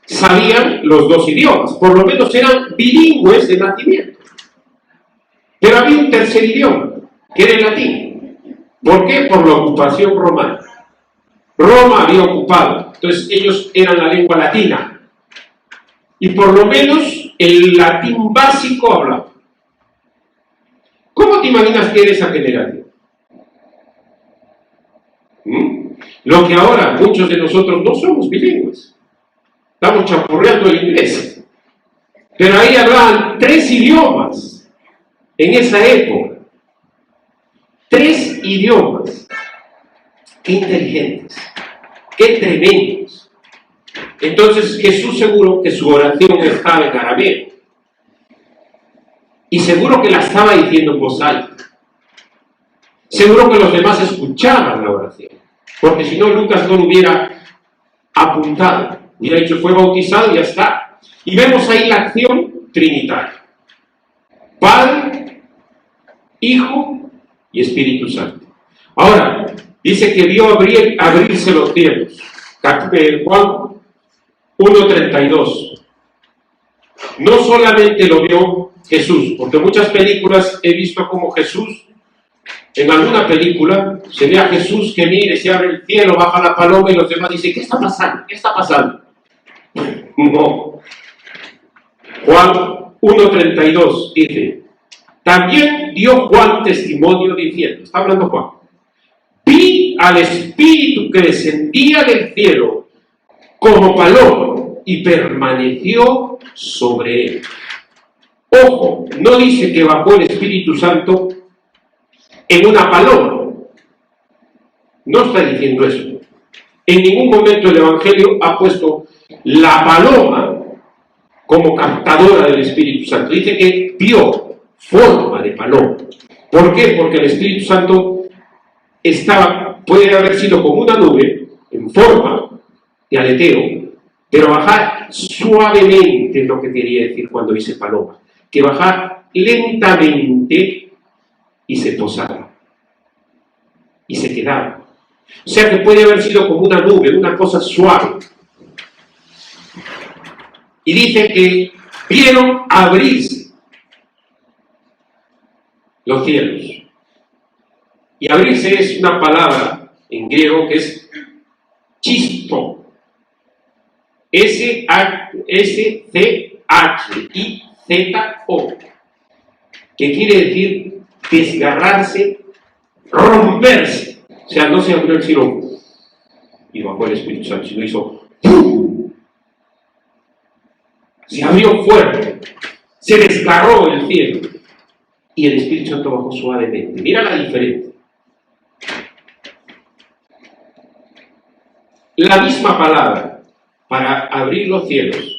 sabían los dos idiomas, por lo menos eran bilingües de nacimiento. Pero había un tercer idioma, que era el latín. ¿Por qué? Por la ocupación romana. Roma había ocupado, entonces ellos eran la lengua latina. Y por lo menos el latín básico hablaban. ¿Cómo te imaginas que era esa generación? Lo que ahora muchos de nosotros no somos bilingües. Estamos chapurreando el inglés. Pero ahí hablaban 3 idiomas en esa época. 3 idiomas. Qué inteligentes, qué tremendos. Entonces Jesús seguro que su oración estaba en arameo. Y seguro que la estaba diciendo en voz alta. Seguro que los demás escuchaban la oración. Porque si no, Lucas no lo hubiera apuntado. Hubiera dicho, fue bautizado y ya está. Y vemos ahí la acción trinitaria. Padre, Hijo y Espíritu Santo. Ahora, dice que vio abrirse los cielos. Juan 1:32. No solamente lo vio Jesús, porque muchas películas he visto como Jesús, en alguna película, se ve a Jesús que mire, se abre el cielo, baja la paloma y los demás dicen, ¿qué está pasando? ¿Qué está pasando? No. Juan 1:32 dice, también dio Juan testimonio diciendo, está hablando Juan, vi al Espíritu que descendía del cielo como paloma y permaneció sobre él. Ojo, no dice que bajó el Espíritu Santo en una paloma. No está diciendo eso. En ningún momento el Evangelio ha puesto la paloma como captadora del Espíritu Santo. Dice que vio forma de paloma. ¿Por qué? Porque el Espíritu Santo puede haber sido como una nube en forma de aleteo, pero bajar suavemente es lo que quería decir cuando dice paloma, que bajar lentamente y se posaba y se quedaba. O sea que puede haber sido como una nube, una cosa suave. Y dice que vieron abrirse los cielos. Y abrirse es una palabra en griego que es chisto. S-C-H-I-Z-O, que quiere decir desgarrarse, romperse. O sea, no se abrió el cielo y bajó el Espíritu Santo, sino hizo ¡pum! Se abrió fuerte, se desgarró el cielo y el Espíritu Santo bajó suavemente. Mira la diferencia. La misma palabra para abrir los cielos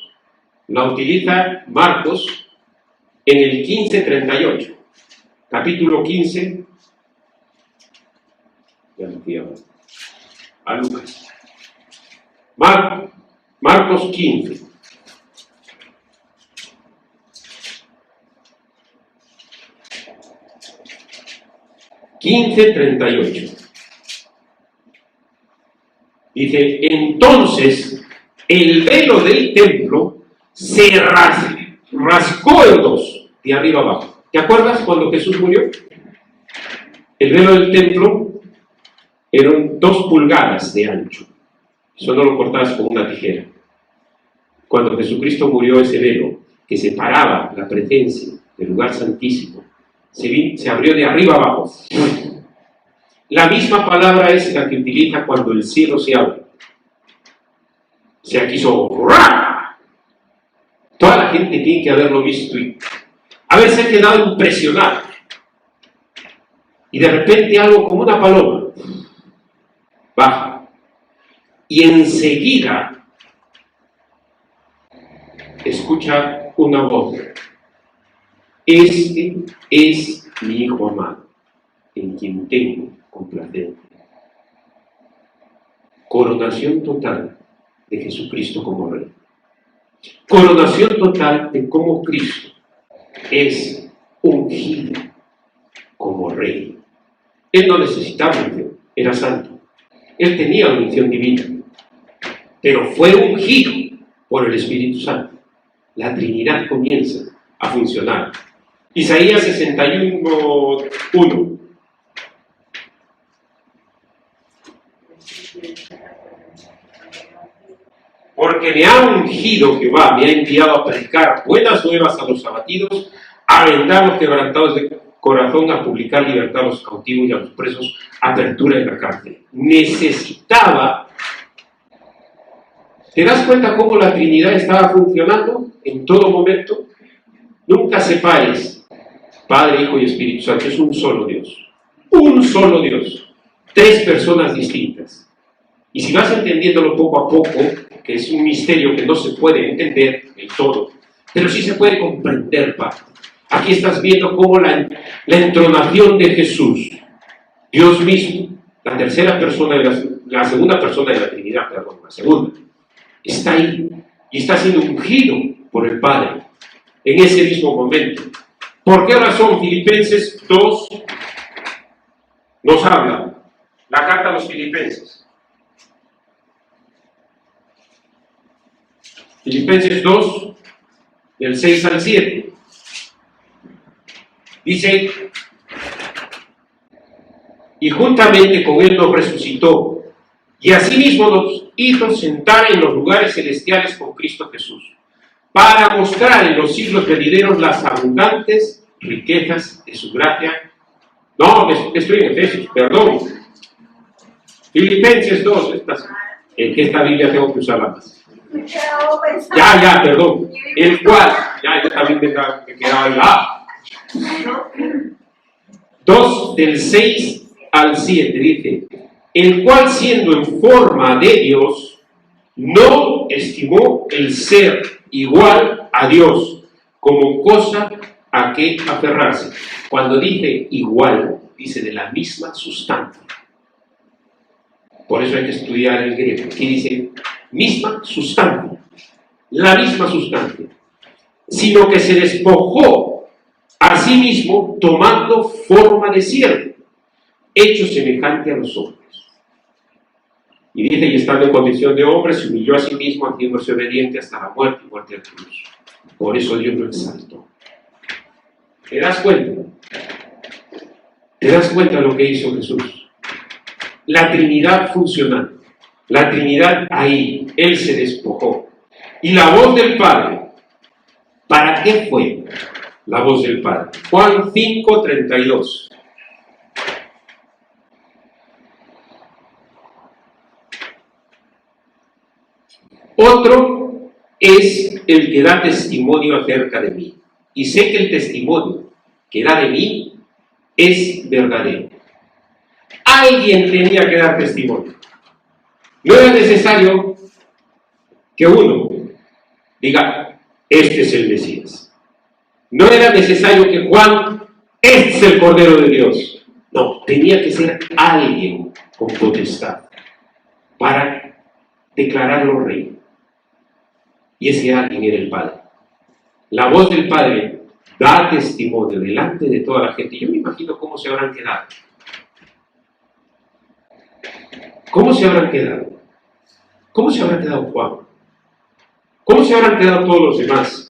la utiliza Marcos en el 15:38, capítulo 15, ya decía a Lucas. Marcos 15. Dice, entonces el velo del templo se rascó en dos, de arriba abajo. ¿Te acuerdas cuando Jesús murió? El velo del templo eran 2 pulgadas de ancho. Eso no lo cortabas con una tijera. Cuando Jesucristo murió, ese velo que separaba la presencia del lugar santísimo se abrió de arriba abajo. La misma palabra es la que utiliza cuando el cielo se abre. Se quiso ¡ra! Toda la gente tiene que haberlo visto y haberse quedado impresionado. Y de repente algo como una paloma baja. Y enseguida escucha una voz. Este es mi Hijo amado, en quien tengo complacencia. Coronación total de Jesucristo como Rey. Coronación total de cómo Cristo es ungido como Rey. Él no necesitaba unción, era santo. Él tenía una unción divina, pero fue ungido por el Espíritu Santo. La Trinidad comienza a funcionar. Isaías 61:1. Porque me ha ungido Jehová, me ha enviado a predicar buenas nuevas a los abatidos, a vendar los quebrantados de corazón, a publicar libertad a los cautivos y a los presos, apertura en la cárcel. Necesitaba. ¿Te das cuenta cómo la Trinidad estaba funcionando en todo momento? Nunca separes Padre, Hijo y Espíritu Santo, es un solo Dios. Un solo Dios. 3 personas distintas. Y si vas entendiéndolo poco a poco, que es un misterio que no se puede entender del todo, pero sí se puede comprender parte. Aquí estás viendo cómo la entronación de Jesús, Dios mismo, la tercera persona, la segunda persona de la Trinidad, perdón, la segunda, está ahí y está siendo ungido por el Padre en ese mismo momento. ¿Por qué razón? Filipenses 2 nos habla, la carta a los Filipenses. Filipenses 2, del 6 al 7. Dice, y juntamente con él nos resucitó, y asimismo nos hizo sentar en los lugares celestiales con Cristo Jesús, para mostrar en los siglos venideros las abundantes riquezas de su gracia. No, estoy en Efesios, perdón. Filipenses 2, en que esta Biblia tengo que usarla más. Ya, perdón. El cual, ya, yo también me quedaba en 2 del 6 al 7, dice, el cual siendo en forma de Dios, no estimó el ser igual a Dios como cosa a que aferrarse. Cuando dice igual, dice de la misma sustancia. Por eso hay que estudiar el griego. Aquí dice misma sustancia, la misma sustancia, sino que se despojó a sí mismo tomando forma de siervo, hecho semejante a los hombres. Y dice, y estando en condición de hombre, se humilló a sí mismo, haciéndose obediente hasta la muerte y muerte de cruz. Por eso Dios lo exaltó. ¿Te das cuenta? ¿Te das cuenta de lo que hizo Jesús? La Trinidad funcionando. La Trinidad ahí. Él se despojó. Y la voz del Padre. ¿Para qué fue la voz del Padre? Juan 5:32. Otro es el que da testimonio acerca de mí. Y sé que el testimonio que da de mí es verdadero. Alguien tenía que dar testimonio. No era necesario que uno diga, este es el Mesías. No era necesario que Juan, este es el Cordero de Dios. No, tenía que ser alguien con potestad para declararlo rey. Y ese alguien era el Padre. La voz del Padre da testimonio delante de toda la gente. Yo me imagino cómo se habrán quedado. ¿Cómo se habrán quedado? ¿Cómo se habrá quedado Juan? ¿Cómo se habrán quedado todos los demás?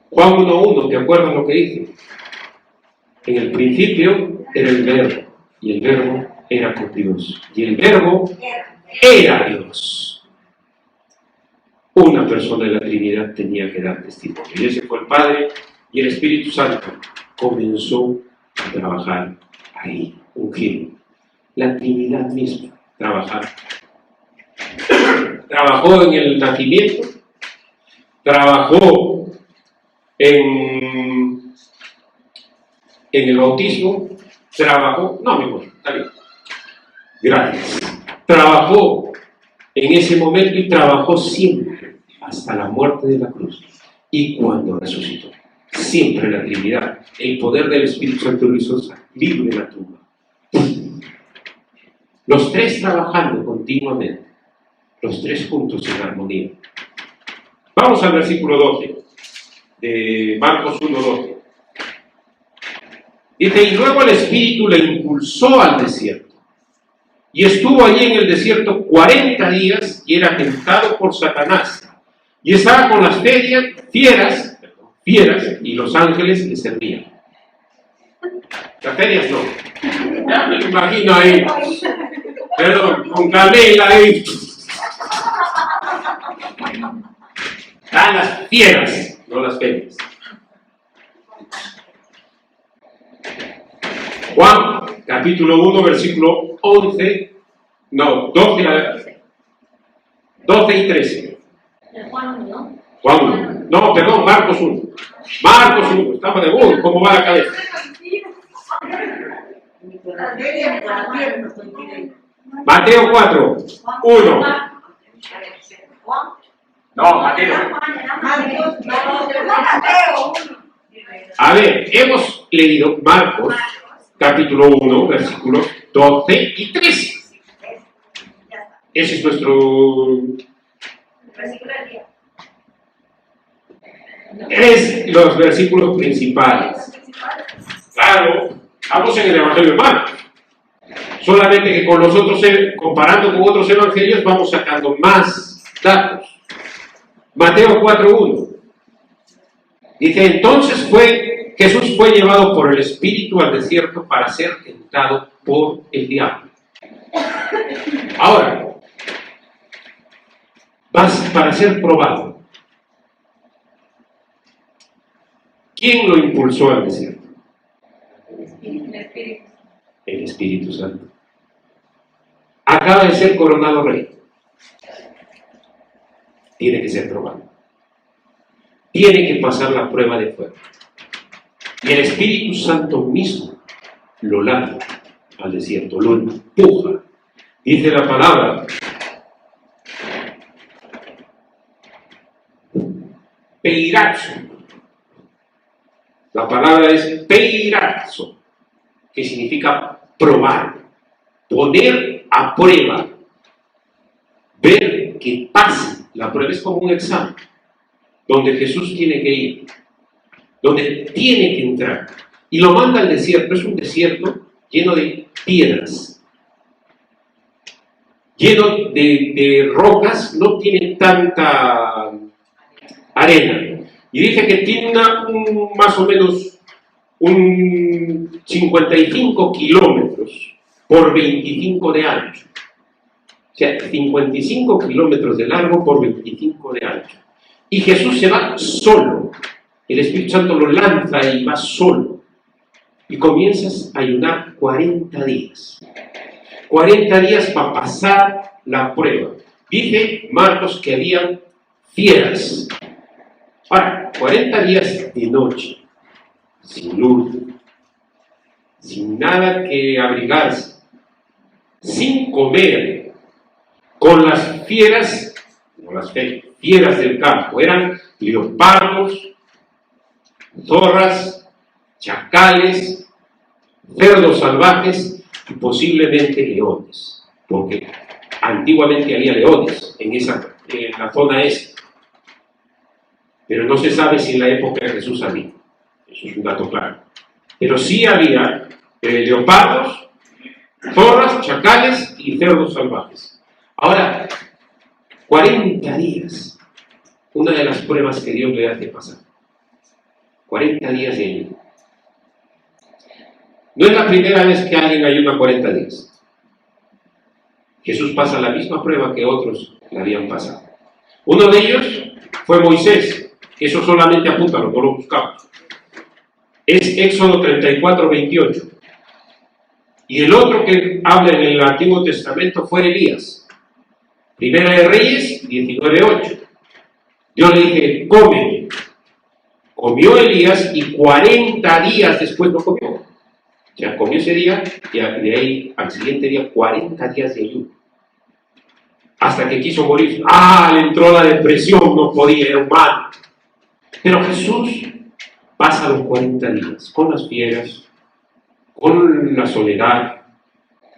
Juan 1:1, ¿te acuerdas lo que dice? En el principio era el Verbo, y el Verbo era con Dios, y el Verbo era Dios. Una persona de la Trinidad tenía que dar testimonio, y ese fue el Padre, y el Espíritu Santo comenzó a trabajar ahí, ungido. La Trinidad misma trabajaba. Trabajó en el nacimiento, trabajó en el bautismo, trabajó, no, mi amor, está bien, gracias, trabajó en ese momento y trabajó siempre hasta la muerte de la cruz y cuando resucitó. Siempre la Trinidad, el poder del Espíritu Santo lo hizo libre de la tumba. Los tres trabajando continuamente, los tres juntos en armonía. Vamos al versículo 12 de Marcos 1:12. Dice, y luego el Espíritu le impulsó al desierto, y estuvo allí en el desierto 40 días, y era tentado por Satanás, y estaba con las fieras, y los ángeles le servían. Las ferias no. Ya me lo imagino ahí. Perdón, con canela ahí. Están las fieras, no las ferias. Juan, capítulo 1, versículo 12 y 13. Juan 1. Juan 1. No, perdón, Marcos 1. Marcos 1, estamos de uno, ¿cómo va la cabeza? Mateo 4, 1, No, Mateo. Mateo. A ver, hemos leído Marcos, capítulo 1, versículos 12 y 13. Ese es nuestro... Es los versículos principales. Claro, estamos en el Evangelio de Marcos. Solamente que con los otros, comparando con otros evangelios, vamos sacando más datos. Mateo 4:1. Dice, entonces Jesús fue llevado por el Espíritu al desierto para ser tentado por el diablo. Ahora, vas para ser probado. ¿Quién lo impulsó al desierto? El Espíritu Santo. Acaba de ser coronado rey. Tiene que ser probado. Tiene que pasar la prueba de fuego. Y el Espíritu Santo mismo lo lanza al desierto, lo empuja. Dice la palabra, peirazo. La palabra es peirazo, que significa probar, poner a prueba, ver que pase. La prueba es como un examen, donde Jesús tiene que ir, donde tiene que entrar. Y lo manda al desierto. Es un desierto lleno de piedras, lleno de rocas, no tiene tanta arena. Y dice que tiene más o menos un 55 kilómetros por 25 de ancho. O sea, 55 kilómetros de largo por 25 de ancho. Y Jesús se va solo. El Espíritu Santo lo lanza y va solo. Y comienzas a ayunar 40 días. 40 días para pasar la prueba. Dice Marcos que habían fieras. Ahora, 40 días de noche, sin luz, sin nada que abrigarse, sin comer, con las fieras, no las fieras del campo, eran leopardos, zorras, chacales, cerdos salvajes y posiblemente leones, porque antiguamente había leones en la zona esta. Pero no se sabe si en la época de Jesús había. Eso es un dato claro. Pero sí había leopardos, zorras, chacales y cerdos salvajes. Ahora, 40 días. Una de las pruebas que Dios le hace pasar. 40 días de ayuno. No es la primera vez que alguien ayuna 40 días. Jesús pasa la misma prueba que otros le habían pasado. Uno de ellos fue Moisés. Eso solamente apúntalo, no lo buscamos. Es Éxodo 34:28. Y el otro que habla en el Antiguo Testamento fue Elías. Primera de Reyes 19:8. Dios le dije, come. Comió Elías y 40 días después no comió. O sea, comió ese día y de ahí al siguiente día 40 días de ayuno. Hasta que quiso morir. Le entró la depresión, no podía, era humano. Pero Jesús pasa los 40 días con las fieras, con la soledad,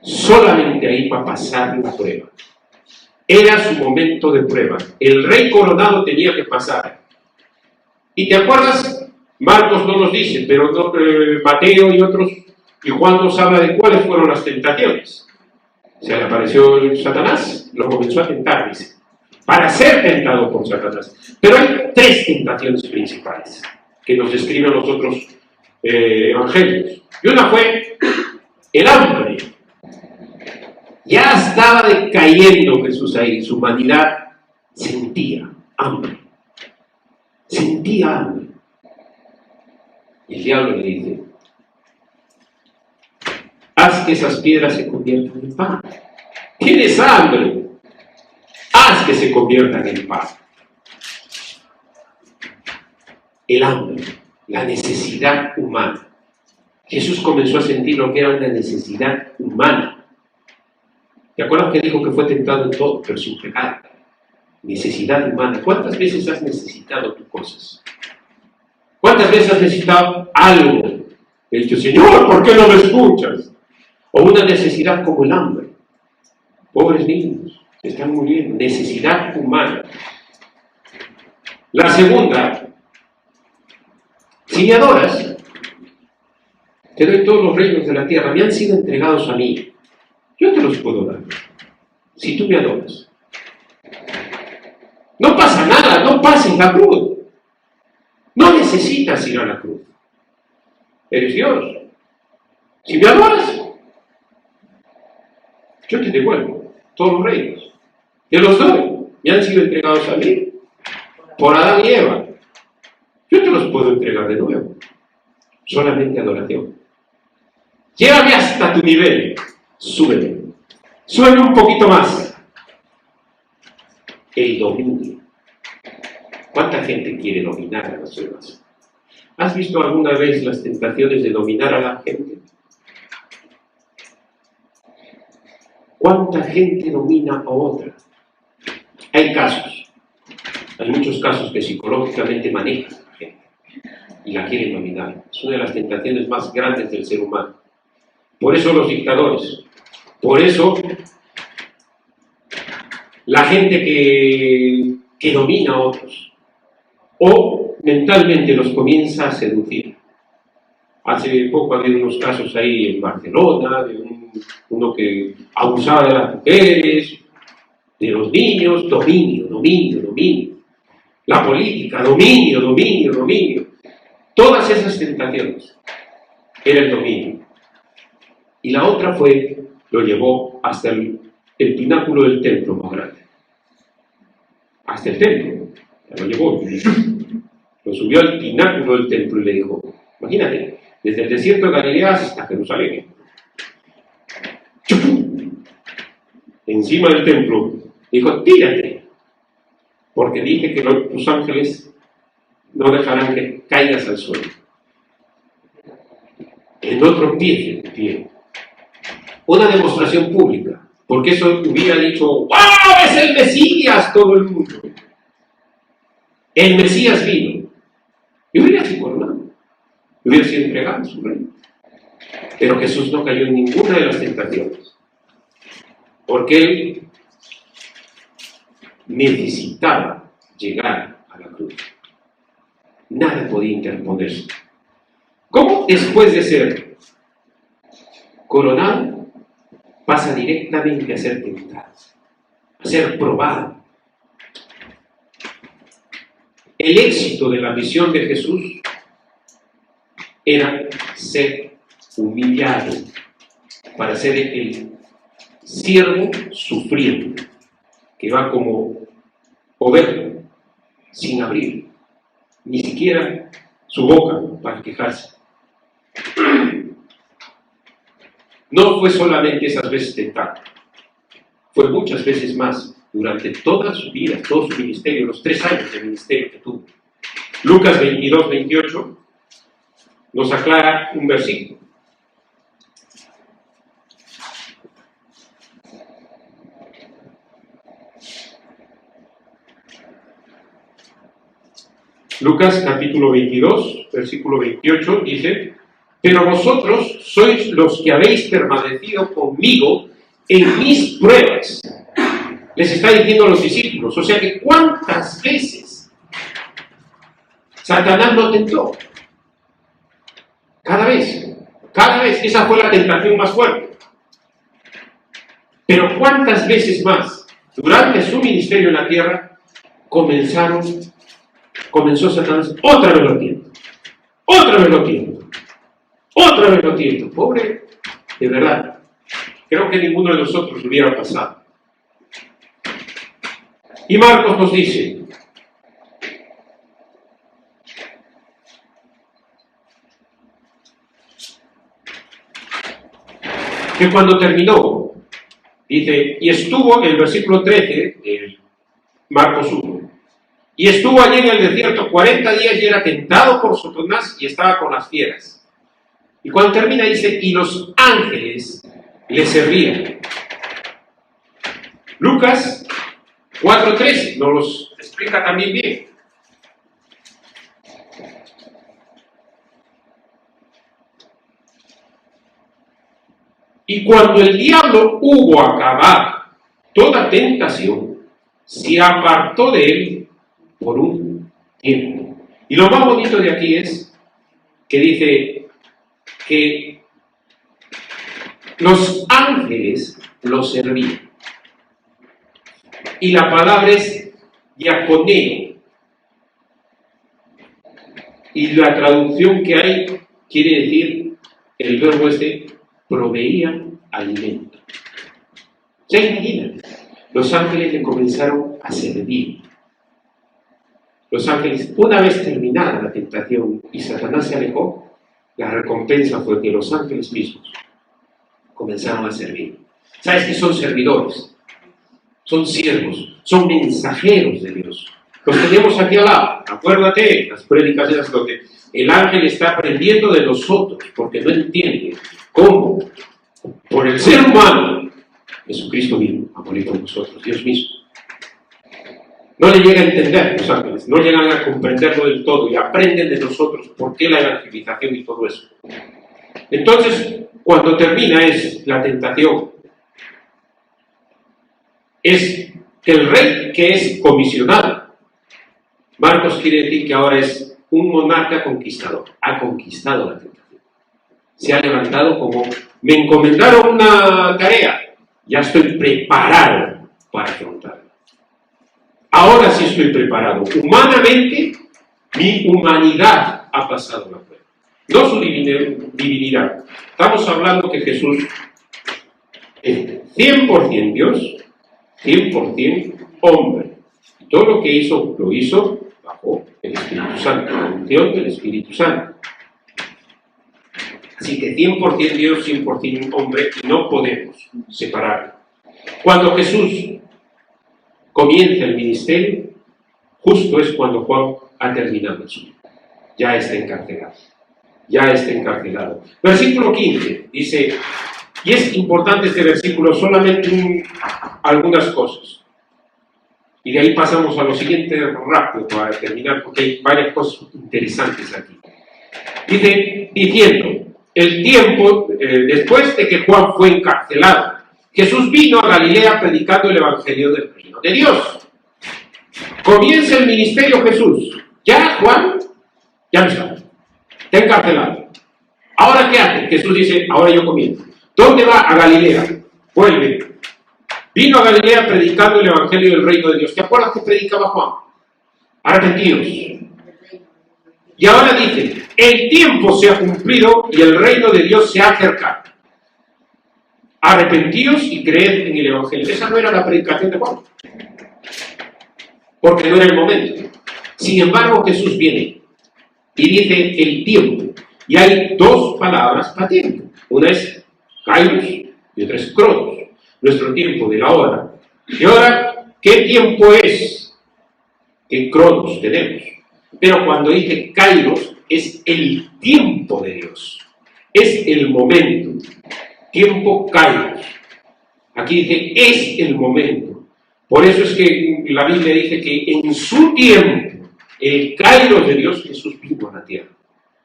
solamente ahí para pasar la prueba. Era su momento de prueba. El rey coronado tenía que pasar. ¿Y te acuerdas? Marcos no nos dice, pero Mateo y otros, y Juan nos habla de cuáles fueron las tentaciones. Se le apareció Satanás, lo comenzó a tentar, dice, para ser tentado por Satanás. Pero hay 3 tentaciones principales que nos describen los otros evangelios. Y una fue el hambre. Ya estaba decayendo Jesús ahí, su humanidad sentía hambre. Sentía hambre. Y el diablo le dice, haz que esas piedras se conviertan en pan. ¿Tienes hambre? Haz que se conviertan en pan. El hambre, la necesidad humana. Jesús comenzó a sentir lo que era una necesidad humana. ¿Te acuerdas que dijo que fue tentado en todo, pero sin pecado? Necesidad humana. ¿Cuántas veces has necesitado tus cosas? ¿Cuántas veces has necesitado algo? He dicho, Señor, ¿por qué no me escuchas? O una necesidad como el hambre. Pobres niños, están muriendo. Necesidad humana. La segunda, si me adoras, te doy todos los reinos de la tierra, me han sido entregados a mí. Yo te los puedo dar, si tú me adoras. No pasa nada, no pases la cruz. No necesitas ir a la cruz. Eres Dios. Si me adoras, yo te devuelvo todos los reinos. Te los doy. Me han sido entregados a mí por Adán y Eva. Yo te los puedo entregar de nuevo. Solamente adoración. Llévame hasta tu nivel. Súbeme. Súbeme un poquito más. El dominio. ¿Cuánta gente quiere dominar a las demás? ¿Has visto alguna vez las tentaciones de dominar a la gente? ¿Cuánta gente domina a otra? Hay casos, hay muchos casos que psicológicamente manejan a la gente y la quieren dominar. Es una de las tentaciones más grandes del ser humano. Por eso los dictadores, por eso la gente que domina a otros o mentalmente los comienza a seducir. Hace poco había unos casos ahí en Barcelona de uno que abusaba de las mujeres, de los niños. Dominio, dominio, dominio. La política, dominio, dominio, dominio. Todas esas tentaciones era el dominio. Y la otra lo llevó hasta el pináculo del templo más grande. Hasta el templo. Lo llevó. Lo subió al pináculo del templo y le dijo, imagínate, desde el desierto de Galilea hasta Jerusalén. Encima del templo. Dijo, tírate. Porque dije que tus ángeles no dejarán que caigas al suelo. El otro pie de pie. Una demostración pública. Porque eso hubiera dicho, ¡wow! ¡Es el Mesías! Todo el mundo. El Mesías vino. Y hubiera sido coronado. Hubiera sido entregado a su reino. Pero Jesús no cayó en ninguna de las tentaciones. Porque él necesitaba llegar a la cruz. Nada podía interponerse. ¿Cómo después de ser coronado pasa directamente a ser tentado, a ser probado? El éxito de la misión de Jesús era ser humillado para ser el siervo sufriente que va como oveja sin abrir ni siquiera su boca para quejarse. No fue solamente esas veces tentado, fue muchas veces más durante toda su vida, todo su ministerio, los 3 años de ministerio que tuvo. Lucas 22, 28 nos aclara un versículo. Lucas capítulo 22, versículo 28 dice, pero vosotros sois los que habéis permanecido conmigo en mis pruebas. Les está diciendo a los discípulos, o sea que ¿cuántas veces Satanás lo tentó? Cada vez, esa fue la tentación más fuerte. Pero ¿cuántas veces más durante su ministerio en la tierra comenzó Satanás, otra vez lo tiento, otra vez lo tiento, otra vez lo tiento? Pobre, de verdad, creo que ninguno de nosotros hubiera pasado. Y Marcos nos dice, que cuando terminó, dice, y estuvo, en el versículo 13, de Marcos 1, y estuvo allí en el desierto 40 días y era tentado por Satanás y estaba con las fieras. Y cuando termina dice, y los ángeles le servían. Lucas 4:13 nos los explica también bien. Y cuando el diablo hubo acabado toda tentación, se apartó de él por un tiempo. Y lo más bonito de aquí es que dice que los ángeles lo servían. Y la palabra es diaconeo. Y la traducción que hay quiere decir, el verbo proveía alimento. Ya imagínate, los ángeles le comenzaron a servir. Los ángeles, una vez terminada la tentación y Satanás se alejó, la recompensa fue que los ángeles mismos comenzaron a servir. ¿Sabes qué son servidores? Son siervos, son mensajeros de Dios. Los tenemos aquí al lado. Acuérdate, las prédicas esas donde el ángel está aprendiendo de nosotros porque no entiende cómo, por el ser humano, Jesucristo vino a morir por nosotros, Dios mismo. No le llega a entender los ángeles, no llegan a comprenderlo del todo y aprenden de nosotros por qué la evangelización y todo eso. Entonces, cuando termina es la tentación, es que el rey que es comisionado, Marcos quiere decir que ahora es un monarca conquistador, ha conquistado la tentación. Se ha levantado como, me encomendaron una tarea, ya estoy preparado para afrontarla. Ahora sí estoy preparado. Humanamente, mi humanidad ha pasado la prueba. No su divinidad. Estamos hablando que Jesús es 100% Dios, 100% hombre. Y todo lo que hizo, lo hizo bajo el Espíritu Santo, la unción del Espíritu Santo. Así que 100% Dios, 100% hombre, y no podemos separarlo. Cuando Jesús comienza el ministerio, justo es cuando Juan ha terminado el suyo. Ya está encarcelado. Ya está encarcelado. Versículo 15 dice, y es importante este versículo, solamente algunas cosas. Y de ahí pasamos a lo siguiente rápido para terminar, porque hay varias cosas interesantes aquí. Dice, diciendo, el tiempo, después de que Juan fue encarcelado, Jesús vino a Galilea predicando el evangelio del reino de Dios. Comienza el ministerio Jesús. Ya Juan, ya no está. Está encarcelado. ¿Ahora qué hace? Jesús dice, ahora yo comienzo. ¿Dónde va? A Galilea. Vuelve. Vino a Galilea predicando el evangelio del reino de Dios. ¿Te acuerdas que predicaba Juan? Arrepentidos. Y ahora dice, el tiempo se ha cumplido y el reino de Dios se ha acercado. Arrepentíos y creed en el evangelio. Esa no era la predicación de Juan, porque no era el momento. Sin embargo, Jesús viene y dice el tiempo. Y hay dos palabras para tiempo. Una es kairos y otra es cronos. Nuestro tiempo de la hora. Y ahora, ¿qué tiempo es? ¿Qué cronos tenemos? Pero cuando dice kairos, es el tiempo de Dios. Es el momento. Tiempo kairos. Aquí dice, es el momento. Por eso es que la Biblia dice que en su tiempo, el kairos de Dios, Jesús vino a la tierra.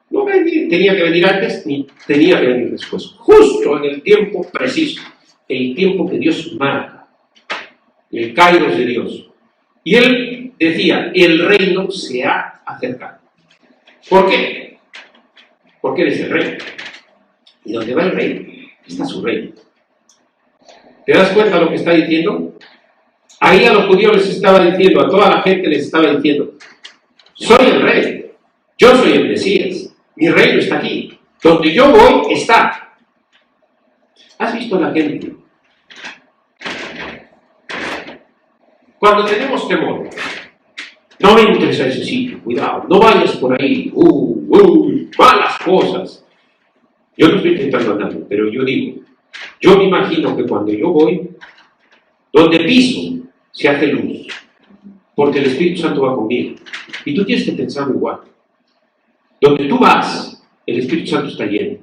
No tenía que venir antes, ni tenía que venir después. Justo en el tiempo preciso. El tiempo que Dios marca. El kairos de Dios. Y él decía, el reino se ha acercado. ¿Por qué? Porque él es el rey. ¿Y dónde va el rey? Está su reino. ¿Te das cuenta de lo que está diciendo? Ahí a los judíos les estaba diciendo, a toda la gente les estaba diciendo, soy el rey, yo soy el Mesías, mi reino está aquí, donde yo voy está. ¿Has visto la gente? Cuando tenemos temor, no entres a ese sitio, cuidado, no vayas por ahí, malas cosas. Yo no estoy intentando a nadie, pero yo digo, yo me imagino que cuando yo voy, donde piso, se hace luz, porque el Espíritu Santo va conmigo. Y tú tienes que pensar igual. Donde tú vas, el Espíritu Santo está lleno.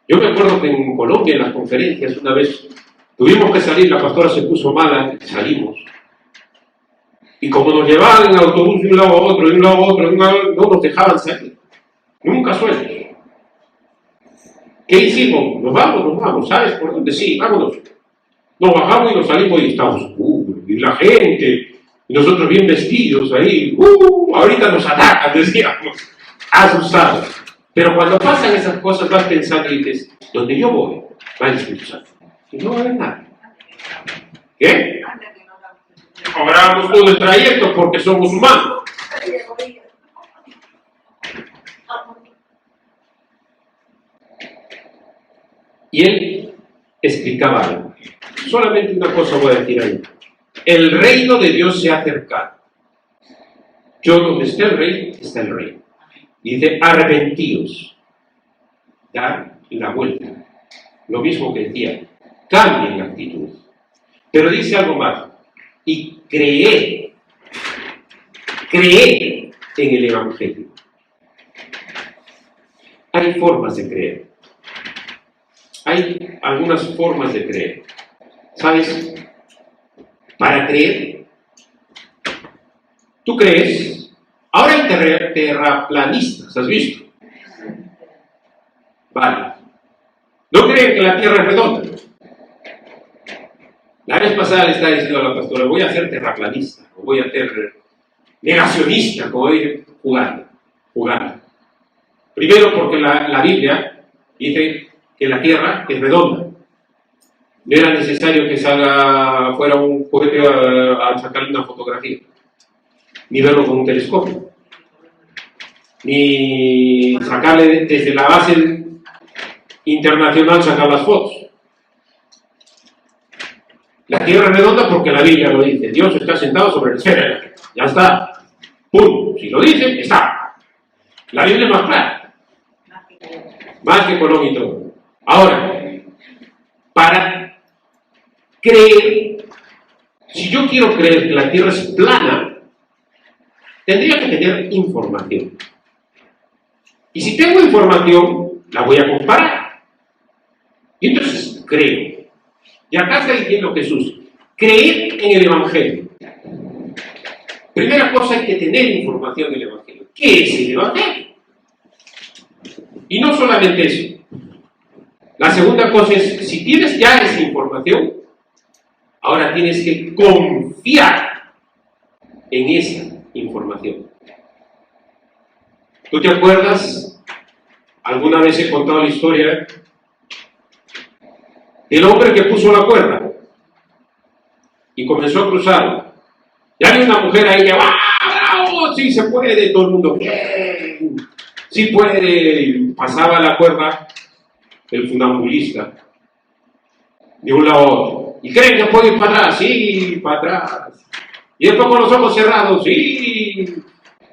Yo me acuerdo que en Colombia, en las conferencias, una vez Tuvimos que salir, la pastora se puso mala, salimos. Y como nos llevaban en autobús de un lado a otro, de un lado a otro, no nos dejaban salir. Nunca sueltos. ¿Qué hicimos? Nos vamos, ¿sabes por dónde? Sí, vámonos. Nos bajamos y nos salimos y estaba oscuro. Y la gente, y nosotros bien vestidos ahí, ahorita nos atacan, decíamos, asustados. Pero cuando pasan esas cosas vas pensando y dices, donde yo voy, va el Espíritu Santo. Y no va a haber nada. ¿Qué? Cobramos todo el trayecto porque somos humanos. Y él explicaba algo. Solamente una cosa voy a decir ahí. El reino de Dios se ha acercado. Yo donde esté el rey, está el rey. Y dice, arrepentíos. Dar la vuelta. Lo mismo que decía, cambien la actitud. Pero dice algo más. Y creed en el Evangelio. Hay formas de creer. Hay algunas formas de creer. ¿Sabes? Para creer, tú crees. Ahora hay terraplanistas, ¿has visto? Vale. ¿No creen que la Tierra es redonda? La vez pasada le estaba diciendo a la pastora, voy a ser terraplanista, o voy a ser negacionista, como voy jugando. Primero porque la Biblia dice que la Tierra es redonda. No era necesario que salga fuera un cohete a sacarle una fotografía, ni verlo con un telescopio, ni sacarle desde la base internacional sacar las fotos. La Tierra es redonda porque la Biblia lo dice. Dios está sentado sobre el cielo. Ya está. ¡Pum! Si lo dice, está. La Biblia es más clara. Más que Colón y todo. Ahora, para creer, si yo quiero creer que la Tierra es plana, tendría que tener información. Y si tengo información, la voy a comparar. Y entonces creo. Y acá está diciendo Jesús, creer en el Evangelio. Primera cosa, hay que tener información del Evangelio. ¿Qué es el Evangelio? Y no solamente eso. La segunda cosa es, si tienes ya esa información, ahora tienes que confiar en esa información. ¿Tú te acuerdas? Alguna vez he contado la historia del hombre que puso la cuerda y comenzó a cruzarla. Ya había una mujer ahí que ¡bravo! Sí se puede, todo el mundo bien, sí puede, y pasaba la cuerda el funambulista de un lado a otro. ¿Y creen que puede ir para atrás? Sí, para atrás. Y después con los ojos cerrados, sí.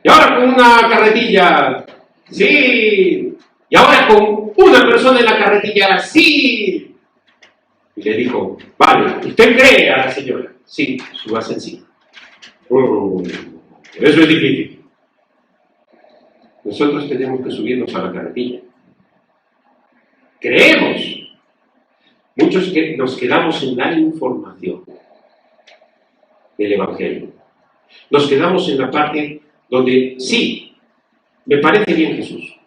Y ahora con una carretilla, sí. Y ahora con una persona en la carretilla, sí. Y le dijo, vale, ¿usted cree a la señora? Sí, súbase encima. Eso es difícil. Nosotros tenemos que subirnos a la carretilla. Creemos. Muchos que nos quedamos en la información del Evangelio. Nos quedamos en la parte donde, sí, me parece bien Jesús.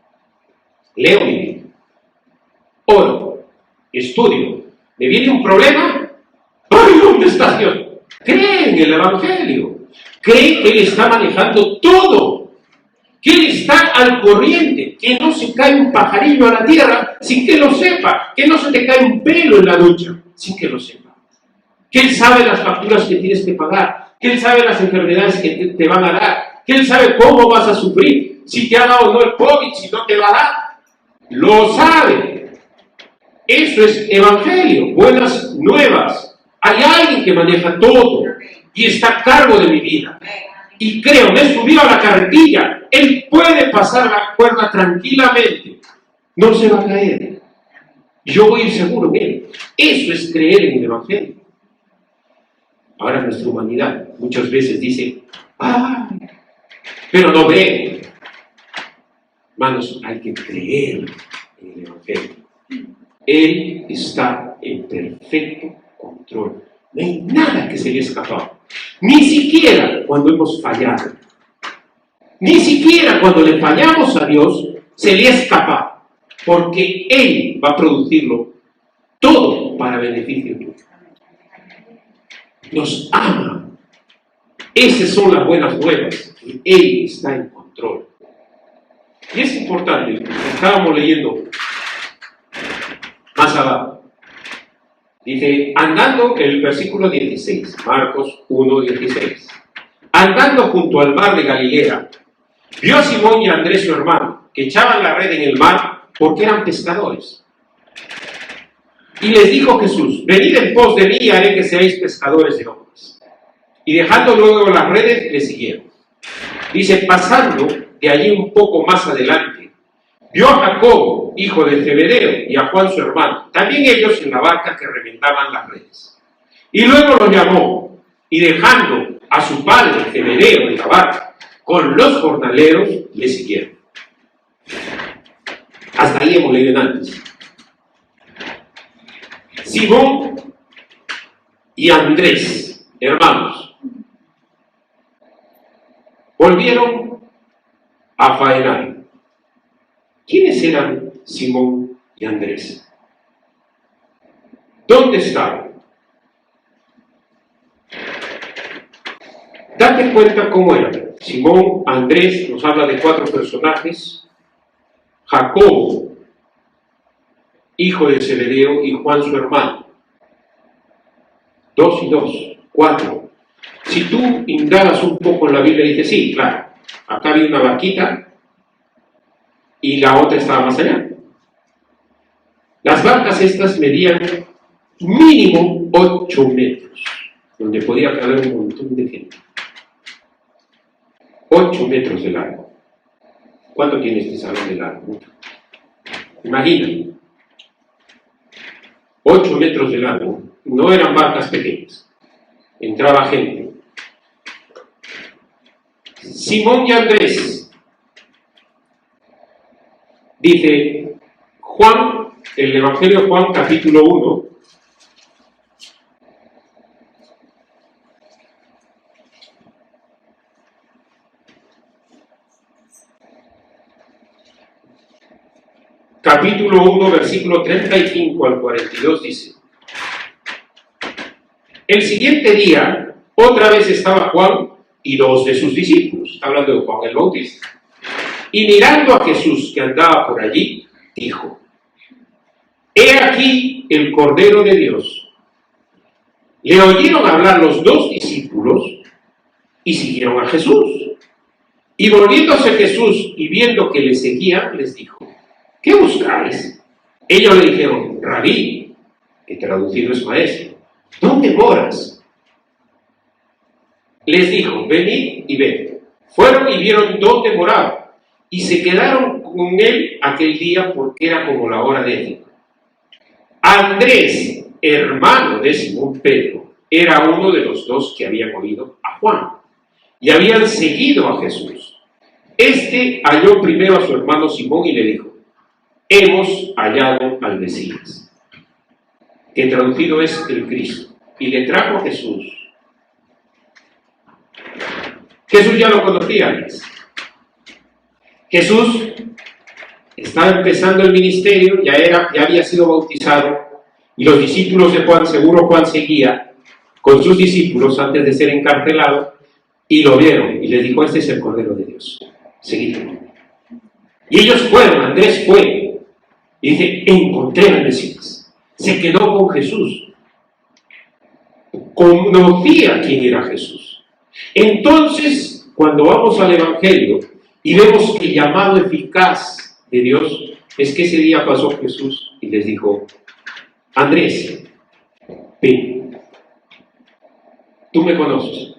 Leo mi Biblia. Oro. Estudio. ¿Me viene un problema? ¡Ay, dónde está Dios! Cree en el Evangelio. Cree que Él está manejando todo. Que Él está al corriente. Que no se cae un pajarillo a la tierra sin que lo sepa. Que no se te cae un pelo en la ducha sin que lo sepa. Que Él sabe las facturas que tienes que pagar. Que Él sabe las enfermedades que te van a dar. Que Él sabe cómo vas a sufrir. Si te ha dado o no el COVID, si no te va a dar. Lo sabe. Eso es Evangelio, buenas nuevas. Hay alguien que maneja todo y está a cargo de mi vida. Y creo, me he subido a la carretilla. Él puede pasar la cuerda tranquilamente. No se va a caer. Yo voy a ir seguro en Él. Eso es creer en el Evangelio. Ahora nuestra humanidad muchas veces dice, pero no ve. Hermanos, hay que creer en el Evangelio. Él está en perfecto control. control. No hay nada que se le escapa. Ni siquiera cuando hemos fallado. Ni siquiera cuando le fallamos a Dios se le escapa. Porque Él va a producirlo todo para beneficio tuyo. Nos ama. Esas son las buenas nuevas. Él está en control. Y es importante, estábamos leyendo más abajo. Dice, andando, el versículo 16, Marcos 1:16. Andando junto al mar de Galilea, vio a Simón y a Andrés su hermano, que echaban la red en el mar porque eran pescadores. Y les dijo Jesús, venid en pos de mí y haré que seáis pescadores de hombres. Y dejando luego las redes, le siguieron. Dice, pasando de allí un poco más adelante, vio a Jacobo, hijo de Zebedeo, y a Juan su hermano, también ellos en la barca que remendaban las redes. Y luego los llamó, y dejando a su padre Zebedeo en la barca, con los jornaleros, le siguieron. Hasta ahí hemos leído antes. Simón y Andrés, hermanos, volvieron a faenar. ¿Quiénes eran Simón y Andrés? ¿Dónde estaban? Date cuenta cómo eran. Simón, Andrés, nos habla de 4 personajes. Jacobo, hijo de Zebedeo, y Juan su hermano. 2 y 2, 4. Si tú indagas un poco en la Biblia, dices, sí, claro, acá había una barquita y la otra estaba más allá. Las barcas estas medían mínimo 8 metros, donde podía caber un montón de gente. 8 metros de largo. ¿Cuánto tiene este salón de largo? Imagina. 8 metros de largo. No eran barcas pequeñas. Entraba gente. Simón y Andrés. Dice Juan, el Evangelio de Juan, capítulo 1. Capítulo 1, versículo 35 al 42 dice: el siguiente día, otra vez estaba Juan y 2 de sus discípulos, está hablando de Juan el Bautista, y mirando a Jesús que andaba por allí, dijo: he aquí el Cordero de Dios. Le oyeron hablar los 2 discípulos y siguieron a Jesús. Y volviéndose Jesús y viendo que le seguían, les dijo: ¿qué buscáis? Ellos le dijeron: Rabí, que traducido es maestro, ¿dónde moras? Les dijo: venid y ved. Fueron y vieron dónde moraba, y se quedaron con él aquel día porque era como la hora décima. Andrés, hermano de Simón Pedro, era uno de los 2 que habían oído a Juan, y habían seguido a Jesús. Este halló primero a su hermano Simón y le dijo: hemos hallado al Mesías, que traducido es el Cristo, y le trajo a Jesús. Jesús ya lo conocía antes. Jesús estaba empezando el ministerio, ya había sido bautizado, y los discípulos de Juan, seguro Juan seguía con sus discípulos antes de ser encarcelado, y lo vieron, y les dijo: este es el Cordero de Dios, seguidlo. Y ellos fueron, Andrés fue, y dice: encontré al Mesías. Se quedó con Jesús. Conocía quién era Jesús. Entonces, cuando vamos al Evangelio y vemos el llamado eficaz de Dios, es que ese día pasó Jesús y les dijo: Andrés, ven, tú me conoces,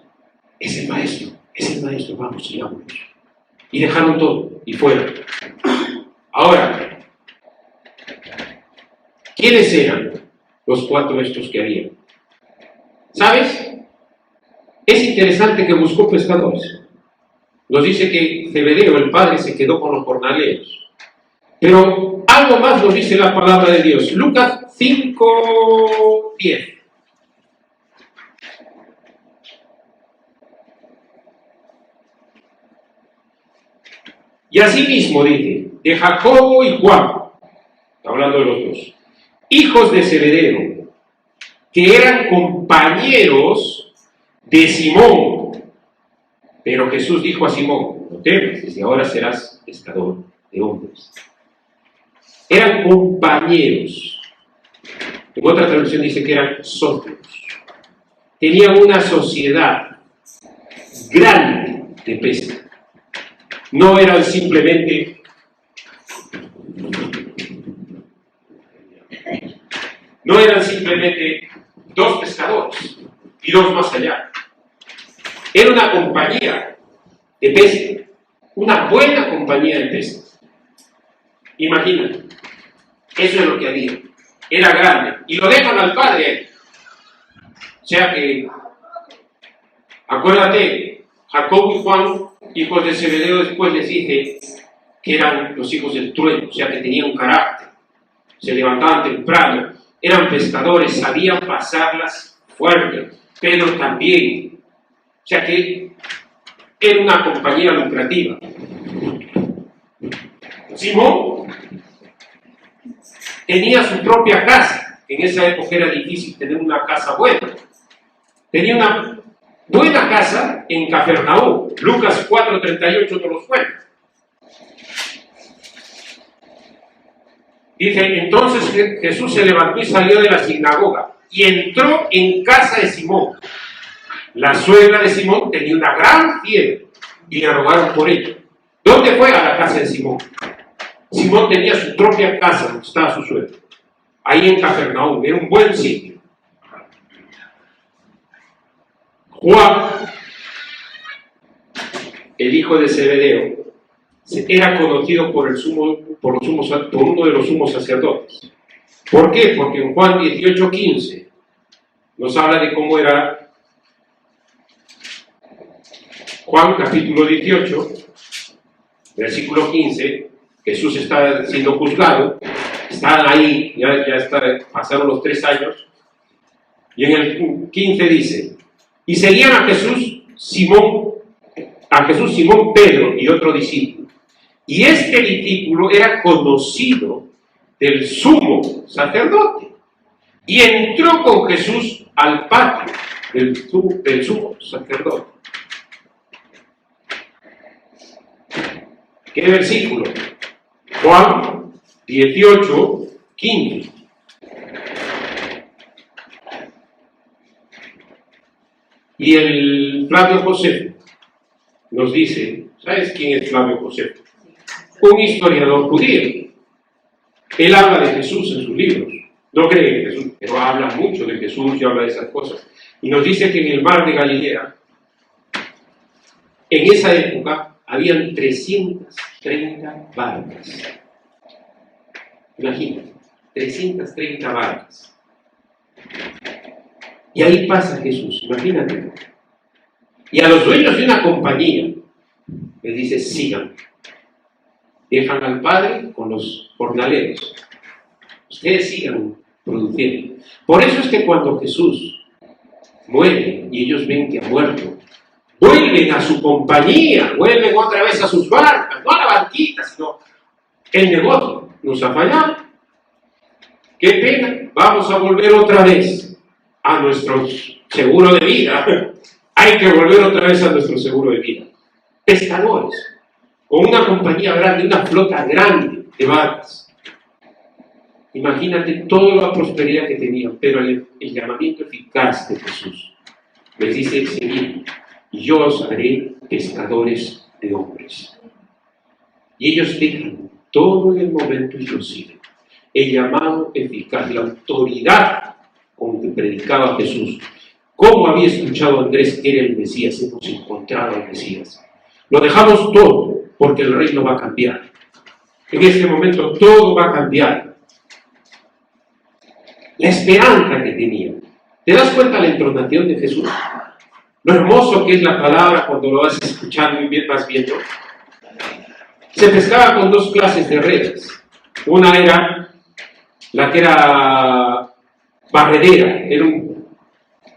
es el maestro, vamos, sigámonos. Y dejaron todo y fueron. Ahora, ¿quiénes eran los 4 estos que había? ¿Sabes? Es interesante que buscó pescadores. Nos dice que Zebedeo, el padre, se quedó con los jornaleros. Pero algo más nos dice la palabra de Dios. Lucas 5:10. Y asimismo dice, de Jacobo y Juan, hablando de los dos, hijos de Zebedeo, que eran compañeros de Simón. Pero Jesús dijo a Simón, no temas, desde ahora serás pescador de hombres. Eran compañeros. En otra traducción dice que eran socios. Tenían una sociedad grande de pesca. No eran simplemente dos pescadores y dos más allá. Era una compañía de pesca, una buena compañía de pesca. Imagínate, eso es lo que había. Era grande. Y lo dejan al padre. O sea que, acuérdate, Jacobo y Juan, hijos de Zebedeo, después les dice que eran los hijos del trueno, o sea que tenían carácter, se levantaban temprano, eran pescadores, sabían pasarlas fuerte. Pedro también, o sea que era una compañía lucrativa. Simón tenía su propia casa. En esa época era difícil tener una casa buena. Tenía una buena casa en Cafarnaúm. Lucas 4:38 nos lo cuenta. Dice, entonces Jesús se levantó y salió de la sinagoga y entró en casa de Simón. La suegra de Simón tenía una gran fiebre y le rogaron por ella. ¿Dónde fue? A la casa de Simón. Simón tenía su propia casa donde estaba su suegra. Ahí en Cafarnaúm, era un buen sitio. Juan, el hijo de Zebedeo, era conocido por uno de los sumos sacerdotes. ¿Por qué? Porque en Juan 18:15 nos habla de cómo era Juan capítulo 18, versículo 15. Jesús está siendo juzgado, están ahí, pasaron los 3 años, y en el 15 dice, y seguían a Jesús Simón, Pedro y otro discípulo. Y este discípulo era conocido del sumo sacerdote. Y entró con Jesús al patio del sumo sacerdote. ¿Qué versículo? Juan 18:15. Y el Flavio Josefo nos dice, ¿sabes quién es Flavio Josefo? Un historiador judío. Él habla de Jesús en sus libros. No cree en Jesús, pero habla mucho de Jesús y habla de esas cosas. Y nos dice que en el mar de Galilea, en esa época, habían 330 barcas. Imagínate, 330 barcas. Y ahí pasa Jesús, imagínate. Y a los dueños de una compañía les dice, sigan. Dejan al Padre con los jornaleros. Ustedes sigan produciendo. Por eso es que cuando Jesús muere y ellos ven que ha muerto, vuelven a su compañía, vuelven otra vez a sus barcas, no a la barquita, sino el negocio nos ha fallado. Qué pena, vamos a volver otra vez a nuestro seguro de vida. Hay que volver otra vez a nuestro seguro de vida. Pescadores, con una compañía grande, una flota grande de barcas. Imagínate toda la prosperidad que tenían, pero el llamamiento eficaz de Jesús les dice, seguid, y yo os haré pescadores de hombres. Y ellos dejan todo en el momento y lo siguen. El llamado eficaz, la autoridad con que predicaba Jesús. ¿Cómo había escuchado Andrés que era el Mesías? Hemos encontrado al Mesías. Lo dejamos todo porque el reino va a cambiar. En este momento todo va a cambiar. La esperanza que tenía. ¿Te das cuenta la entonación de Jesús? Lo hermoso que es la palabra cuando lo vas escuchando y vas viendo. Se pescaba con 2 clases de redes. Una era la que era barredera.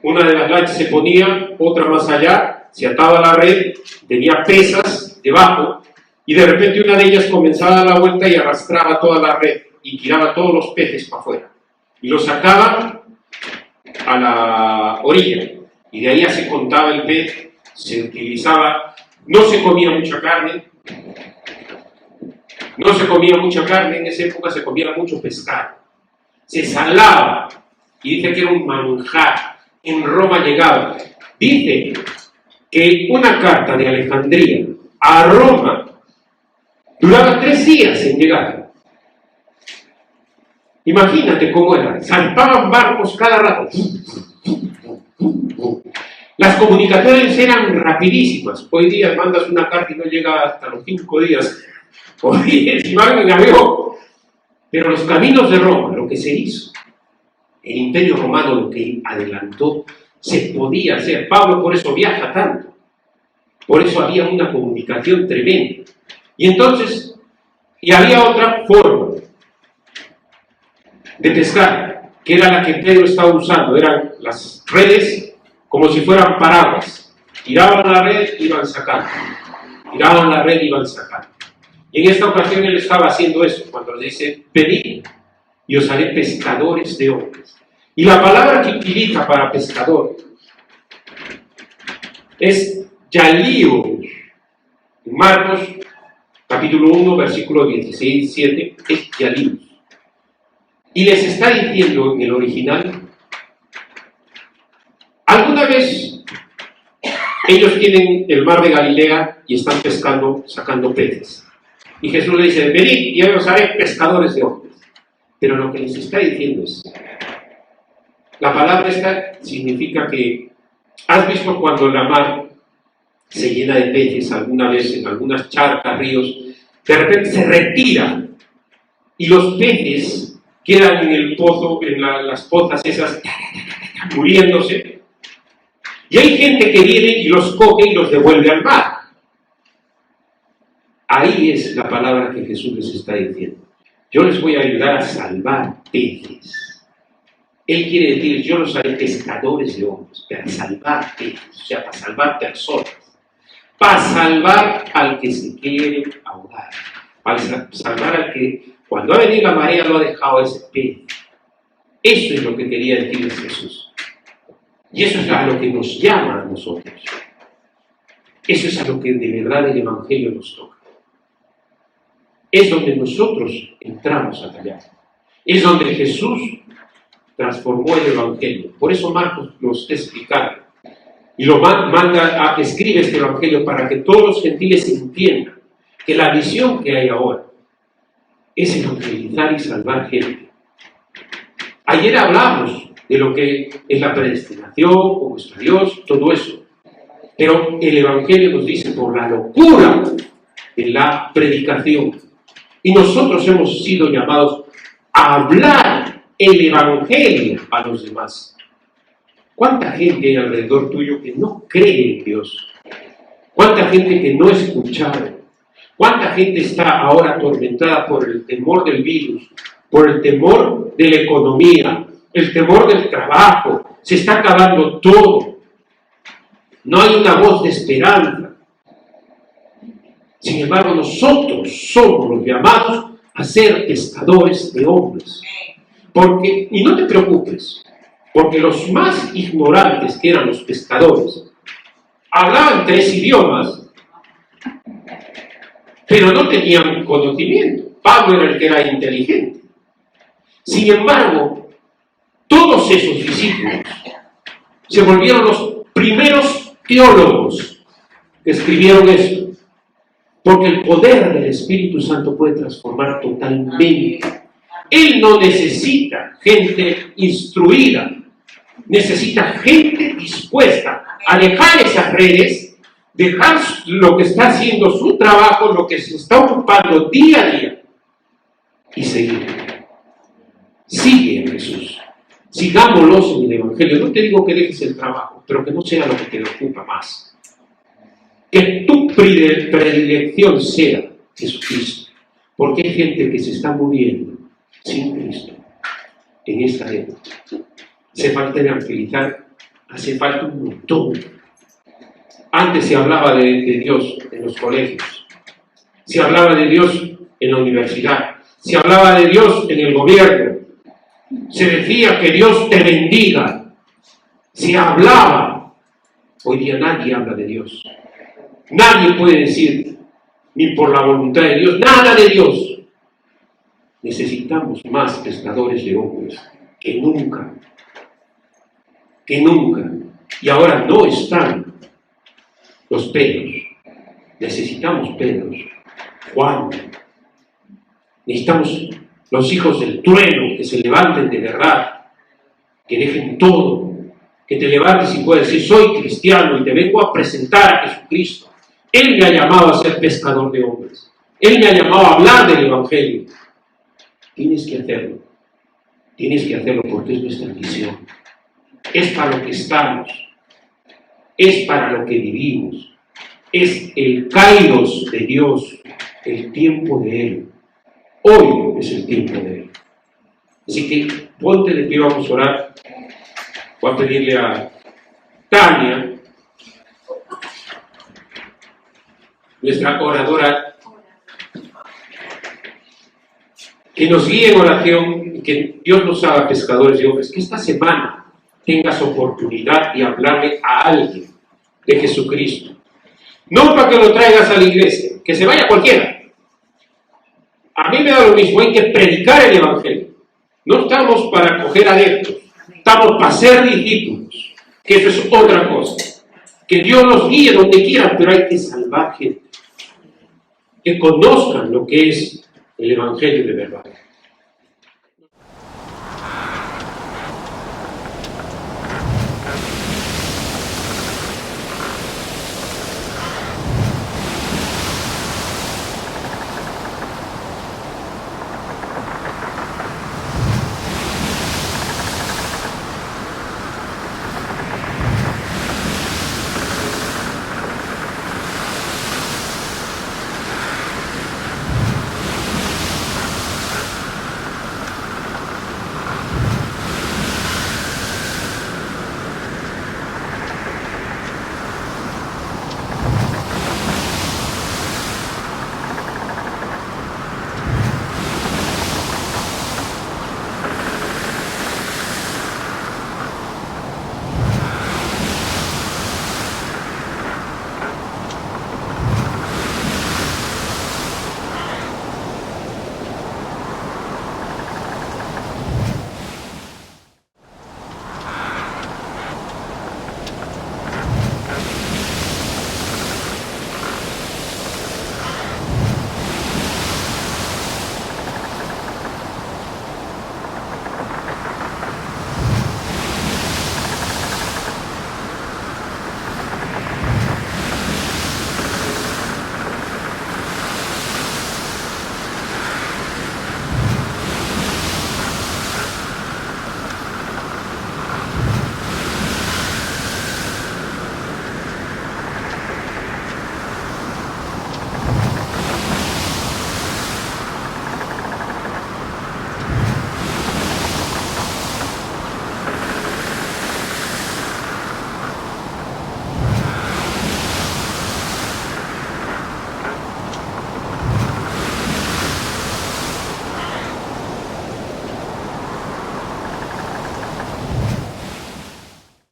Una de las lanchas se ponía, otra más allá, se ataba la red, tenía pesas debajo Y de repente una de ellas comenzaba a dar la vuelta y arrastraba toda la red y tiraba todos los peces para afuera. Y los sacaba a la orilla. Y de ahí ya se contaba el pez, se utilizaba, no se comía mucha carne. No se comía mucha carne, en esa época se comía mucho pescado. Se salaba. Y dice que era un manjar. En Roma llegaba. Dice que una carta de Alejandría a Roma duraba 3 días en llegar. Imagínate cómo era. Saltaban barcos cada rato. Las comunicaciones eran rapidísimas. Hoy día mandas una carta y no llega hasta los 5 días. Hoy si van en avión. Pero los caminos de Roma, lo que se hizo, el Imperio Romano lo que adelantó, se podía hacer. Pablo por eso viaja tanto. Por eso había una comunicación tremenda. Y entonces, y había otra forma de pescar, que era la que Pedro estaba usando. Eran las redes como si fueran paraguas. Tiraban la red, iban sacando. Tiraban la red, iban sacando. Y en esta ocasión él estaba haciendo eso, cuando le dice, venid y os haré pescadores de hombres. Y la palabra que utiliza para pescador es Yalío. En Marcos, capítulo 1, versículo 16 y 17, es Yalío. Y les está diciendo en el original, alguna vez ellos tienen el mar de Galilea y están pescando, sacando peces. Y Jesús le dice, venid y os haré pescadores de hombres. Pero lo que les está diciendo es, la palabra esta significa que, ¿has visto cuando la mar se llena de peces alguna vez en algunas charcas, ríos? De repente se retira y los peces quedan en el pozo, en las pozas esas, muriéndose. Y hay gente que viene y los coge y los devuelve al mar. Ahí es la palabra que Jesús les está diciendo. Yo les voy a ayudar a salvar peces. Él quiere decir, yo los haré pescadores de hombres, para salvar peces, o sea, para salvar personas. Para salvar al que se quiere ahogar. Para salvar al que, cuando ha venido la marea, lo ha dejado a ese pez. Eso es lo que quería decirles Jesús. Y eso es a lo que nos llama a nosotros. Eso es a lo que de verdad el Evangelio nos toca. Es donde nosotros entramos a callar. Es donde Jesús transformó el Evangelio. Por eso Marcos lo está explicando. Y lo manda a escribir este Evangelio para que todos los gentiles entiendan que la visión que hay ahora es evangelizar y salvar gente. Ayer hablamos de lo que es la predestinación, cómo está Dios, todo eso. Pero el Evangelio nos dice por la locura de la predicación. Y nosotros hemos sido llamados a hablar el Evangelio a los demás. ¿Cuánta gente hay alrededor tuyo que no cree en Dios? ¿Cuánta gente que no ha escuchado? ¿Cuánta gente está ahora atormentada por el temor del virus, por el temor de la economía, el temor del trabajo? Se está acabando todo. No hay una voz de esperanza. Sin embargo, nosotros somos los llamados a ser pescadores de hombres. Porque, y no te preocupes, porque los más ignorantes que eran los pescadores hablaban 3 idiomas, pero no tenían conocimiento. Pablo era el que era inteligente. Sin embargo, todos esos discípulos se volvieron los primeros teólogos que escribieron esto. Porque el poder del Espíritu Santo puede transformar totalmente. Él no necesita gente instruida, necesita gente dispuesta a dejar esas redes, dejar lo que está haciendo su trabajo, lo que se está ocupando día a día y seguir. Sigue a Jesús. Sigámoslos en el Evangelio. No te digo que dejes el trabajo, pero que no sea lo que te ocupa más. Que tu predilección sea Jesucristo. Porque hay gente que se está muriendo sin Cristo en esta época. Hace falta evangelizar, hace falta un montón. Antes se hablaba de Dios en los colegios. se hablaba de Dios en la universidad, se hablaba de Dios en el gobierno, se decía que Dios te bendiga, se hablaba. Hoy día nadie habla de Dios. Nadie puede decir, ni por la voluntad de Dios, nada de Dios. Necesitamos más pescadores de hombres que nunca. Que nunca. Y ahora no están los Pedros. Necesitamos Pedros. Juan. Necesitamos los hijos del trueno que se levanten de verdad, que dejen todo, que te levantes y puedas decir, soy cristiano y te vengo a presentar a Jesucristo. Él me ha llamado a ser pescador de hombres. Él me ha llamado a hablar del Evangelio. Tienes que hacerlo. Tienes que hacerlo porque es nuestra misión. Es para lo que estamos. Es para lo que vivimos. Es el kairos de Dios, el tiempo de Él. Hoy es el tiempo de Él. Así que ponte de pie, vamos a orar. Voy a pedirle a Tania, nuestra oradora, que nos guíe en oración y que Dios nos haga pescadores de hombres. Que esta semana tengas oportunidad de hablarle a alguien de Jesucristo. No para que lo traigas a la iglesia, que se vaya cualquiera. A mí me da lo mismo, hay que predicar el Evangelio. No estamos para coger adeptos, estamos para ser discípulos, que eso es otra cosa. Que Dios nos guíe donde quiera, pero hay que salvar gente. Que conozcan lo que es el Evangelio de verdad.